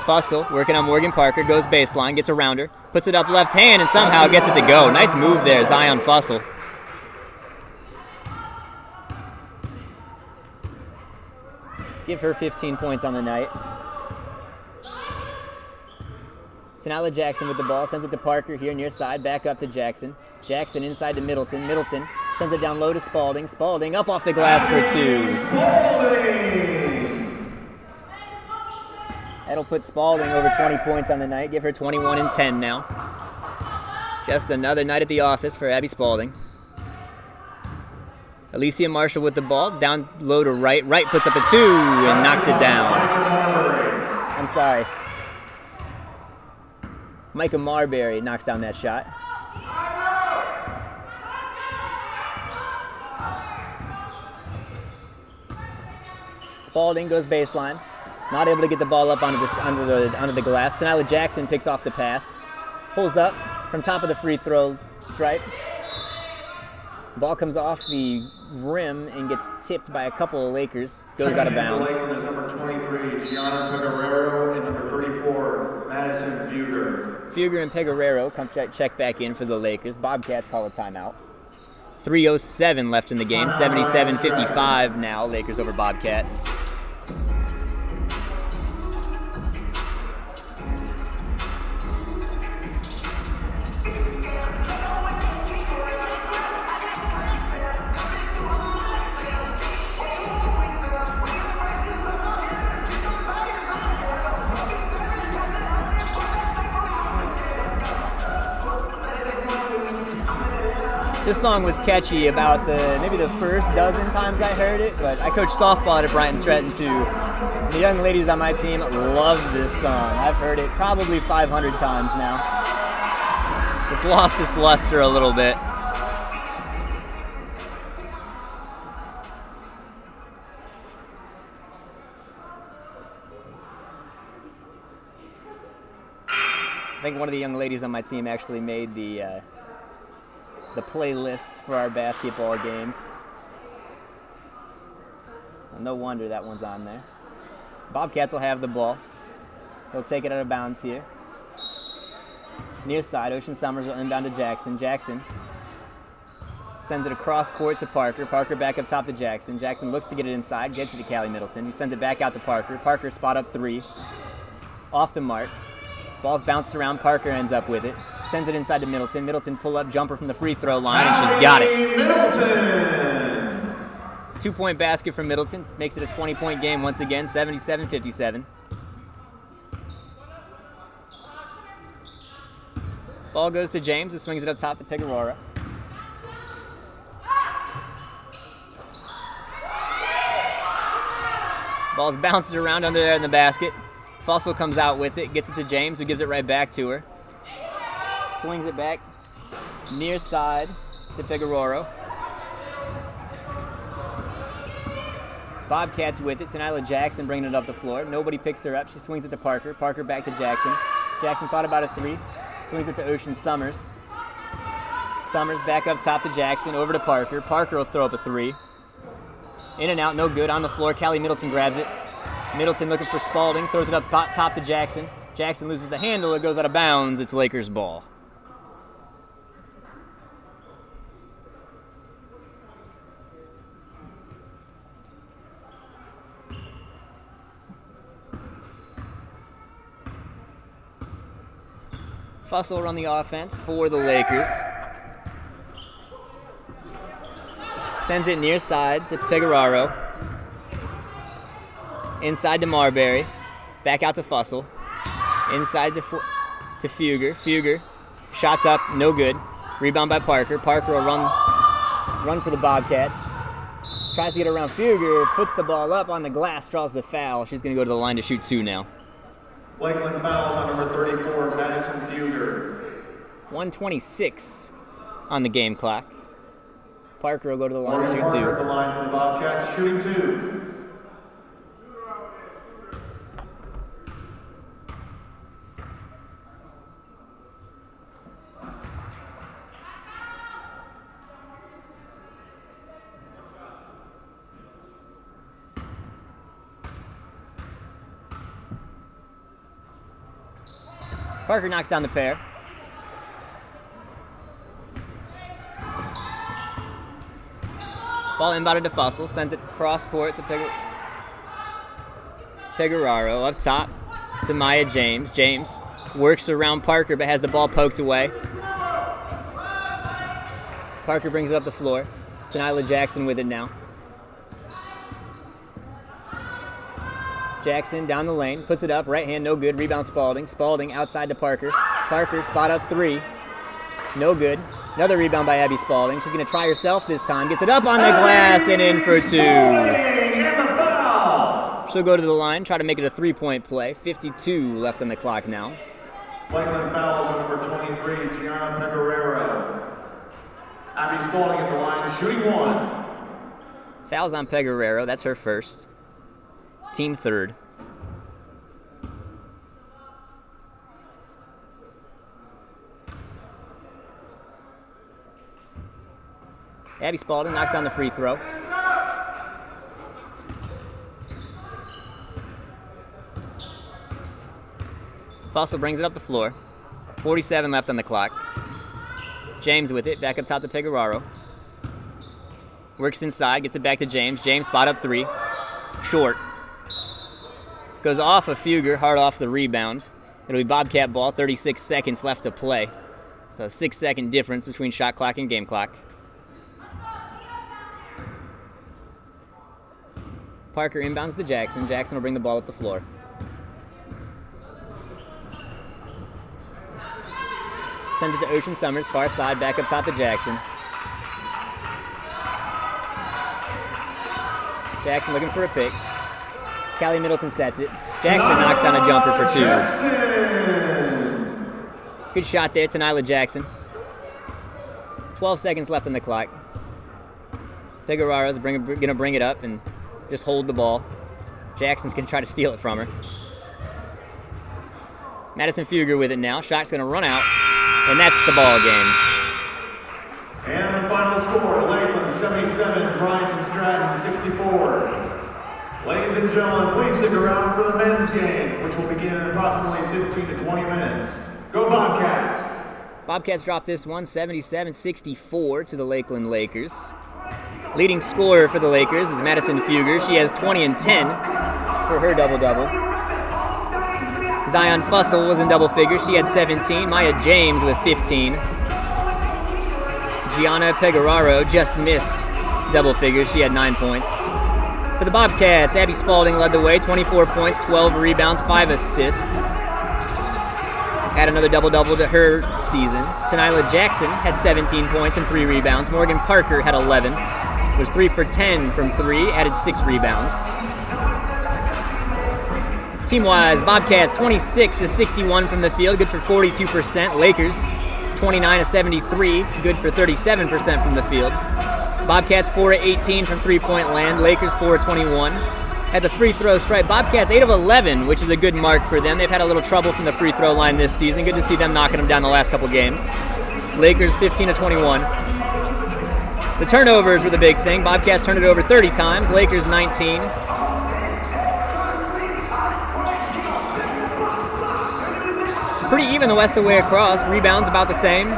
Fussell working on Morgan Parker. Goes baseline. Gets around her. Puts it up left hand and somehow gets it to go. Nice move there, Zion Fussell. Give her 15 points on the night. Tanala Jackson with the ball. Sends it to Parker here near side. Back up to Jackson. Jackson inside to Middleton. Middleton sends it down low to Spalding. Spalding up off the glass for 2. That'll put Spalding over 20 points on the night. Give her 21 and 10 now. Just another night at the office for Abby Spalding. Alicia Marshall with the ball. Down low to right. Right puts up a 2 and knocks it down. I'm sorry. Micah Marbury knocks down that shot. Spalding goes baseline. Not able to get the ball up onto the glass. Tanila Jackson picks off the pass. Pulls up from top of the free throw stripe. Ball comes off the rim and gets tipped by a couple of Lakers. Goes out of bounds. Lakeland is number 23, Gianna Peguerero, and number 34, Madison Fugger. Fugger and Peguerero come check back in for the Lakers. Bobcats call a timeout. 3:07 left in the game. 77-55 now. Lakers over Bobcats. This song was catchy about maybe the first dozen times I heard it, but I coach softball at Bryant Stratton too. The young ladies on my team love this song. I've heard it probably 500 times now. It's lost its luster a little bit. I think one of the young ladies on my team actually made the playlist for our basketball games. Well, no wonder that one's on there. Bobcats will have the ball. They'll take it out of bounds here. Near side, Ocean Summers will inbound to Jackson. Jackson sends it across court to Parker. Parker back up top to Jackson. Jackson looks to get it inside, gets it to Callie Middleton, who sends it back out to Parker. Parker spot up 3. Off the mark. Ball's bounced around. Parker ends up with it. Sends it inside to Middleton. Middleton pull-up jumper from the free throw line, and she's got it. Middleton! 2-point basket from Middleton. Makes it a 20-point game once again, 77-57. Ball goes to James, who swings it up top to Figueroa. Ball's bounced around under there in the basket. Fussell comes out with it, gets it to James, who gives it right back to her. Swings it back near side to Figueroa. Bobcats with it. Tanila Jackson bringing it up the floor. Nobody picks her up. She swings it to Parker. Parker back to Jackson. Jackson thought about a 3. Swings it to Ocean Summers. Summers back up top to Jackson. Over to Parker. Parker will throw up a 3. In and out, no good. On the floor, Callie Middleton grabs it. Middleton looking for Spalding. Throws it up top to Jackson. Jackson loses the handle. It goes out of bounds. It's Lakers ball. Fussell run the offense for the Lakers. Sends it near side to Pegoraro. Inside to Marbury. Back out to Fussell. Inside to Fugger. Fugger. Shots up, no good. Rebound by Parker. Parker will run for the Bobcats. Tries to get around Fugger. Puts the ball up on the glass. Draws the foul. She's going to go to the line to shoot 2 now. Lakeland fouls on number 34, Madison Fugger. 1:26 on the game clock. Parker will go to the line to shoot 2. Parker at the line for the Bobcats, shooting 2. Parker knocks down the pair. Ball inbounded to Fussell. Sends it cross court to Pegoraro. Up top to Maya James. James works around Parker but has the ball poked away. Parker brings it up the floor. To Nyla Jackson with it now. Jackson down the lane, puts it up, right hand, no good, rebound Spalding. Spalding outside to Parker. Parker, spot up 3, no good. Another rebound by Abby Spalding. She's gonna try herself this time, gets it up on the glass and in for 2. She'll go to the line, try to make it a 3-point play. 52 left on the clock now. Lakeland fouls on number 23, Gianna Pegoraro. Abby Spalding at the line, shooting 1. Fouls on Pegoraro, that's her first. Team 3rd. Abby Spalding knocks down the free throw. Fussell brings it up the floor. 47 left on the clock. James with it, back up top to Pegoraro. Works inside, gets it back to James. James spot up 3. Short. Goes off of Fugger, hard off the rebound. It'll be Bobcat ball, 36 seconds left to play. So a 6-second difference between shot clock and game clock. Parker inbounds to Jackson. Jackson will bring the ball up the floor. Sends it to Ocean Summers, far side, back up top to Jackson. Jackson looking for a pick. Callie Middleton sets it. Jackson knocks down a jumper for 2. Good shot there to Nyla Jackson. 12 seconds left on the clock. Pegorara's going to bring it up and just hold the ball. Jackson's going to try to steal it from her. Madison Fugger with it now. Shot's going to run out, and that's the ball game. And the final score, Lakeland 77, Bryant Stratton 64. Ladies and gentlemen, please stick around for the men's game, which will begin in approximately 15 to 20 minutes. Go Bobcats! Bobcats drop this one, 77-64 to the Lakeland Lakers. Leading scorer for the Lakers is Madison Fugger. She has 20 and 10 for her double-double. Zion Fussell was in double figures. She had 17. Maya James with 15. Gianna Pegoraro just missed double figures. She had 9 points. For the Bobcats, Abby Spalding led the way, 24 points, 12 rebounds, 5 assists. Add another double-double to her season. Nyla Jackson had 17 points and 3 rebounds. Morgan Parker had 11. Was 3 for 10 from 3, added 6 rebounds. Team-wise, Bobcats 26-61 from the field, good for 42%. Lakers 29-73, good for 37% from the field. Bobcats 4-18 from three-point land. Lakers 4-21. At the free throw strike, Bobcats 8 of 11, which is a good mark for them. They've had a little trouble from the free throw line this season. Good to see them knocking them down the last couple games. Lakers 15-21. The turnovers were the big thing. Bobcats turned it over 30 times. Lakers 19. Pretty even the rest of the way across. Rebounds about the same.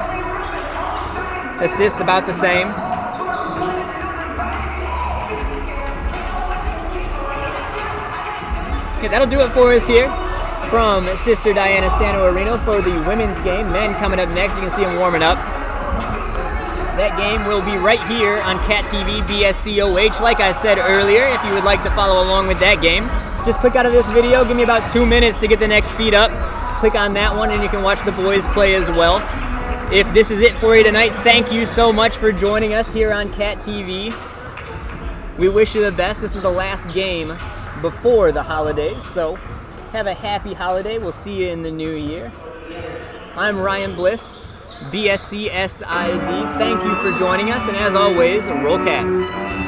Assists about the same. Okay, that'll do it for us here from Sister Diana Stano Arena for the women's game. Men coming up next. You can see them warming up. That game will be right here on Cat TV BSCOH. Like I said earlier, if you would like to follow along with that game, just click out of this video. Give me about 2 minutes to get the next feed up. Click on that one and you can watch the boys play as well. If this is it for you tonight, thank you so much for joining us here on Cat TV. We wish you the best. This is the last game before the holidays, so have a happy holiday. We'll see you in the new year. I'm Ryan Bliss, BSC SID. Thank you for joining us, and as always, roll Cats.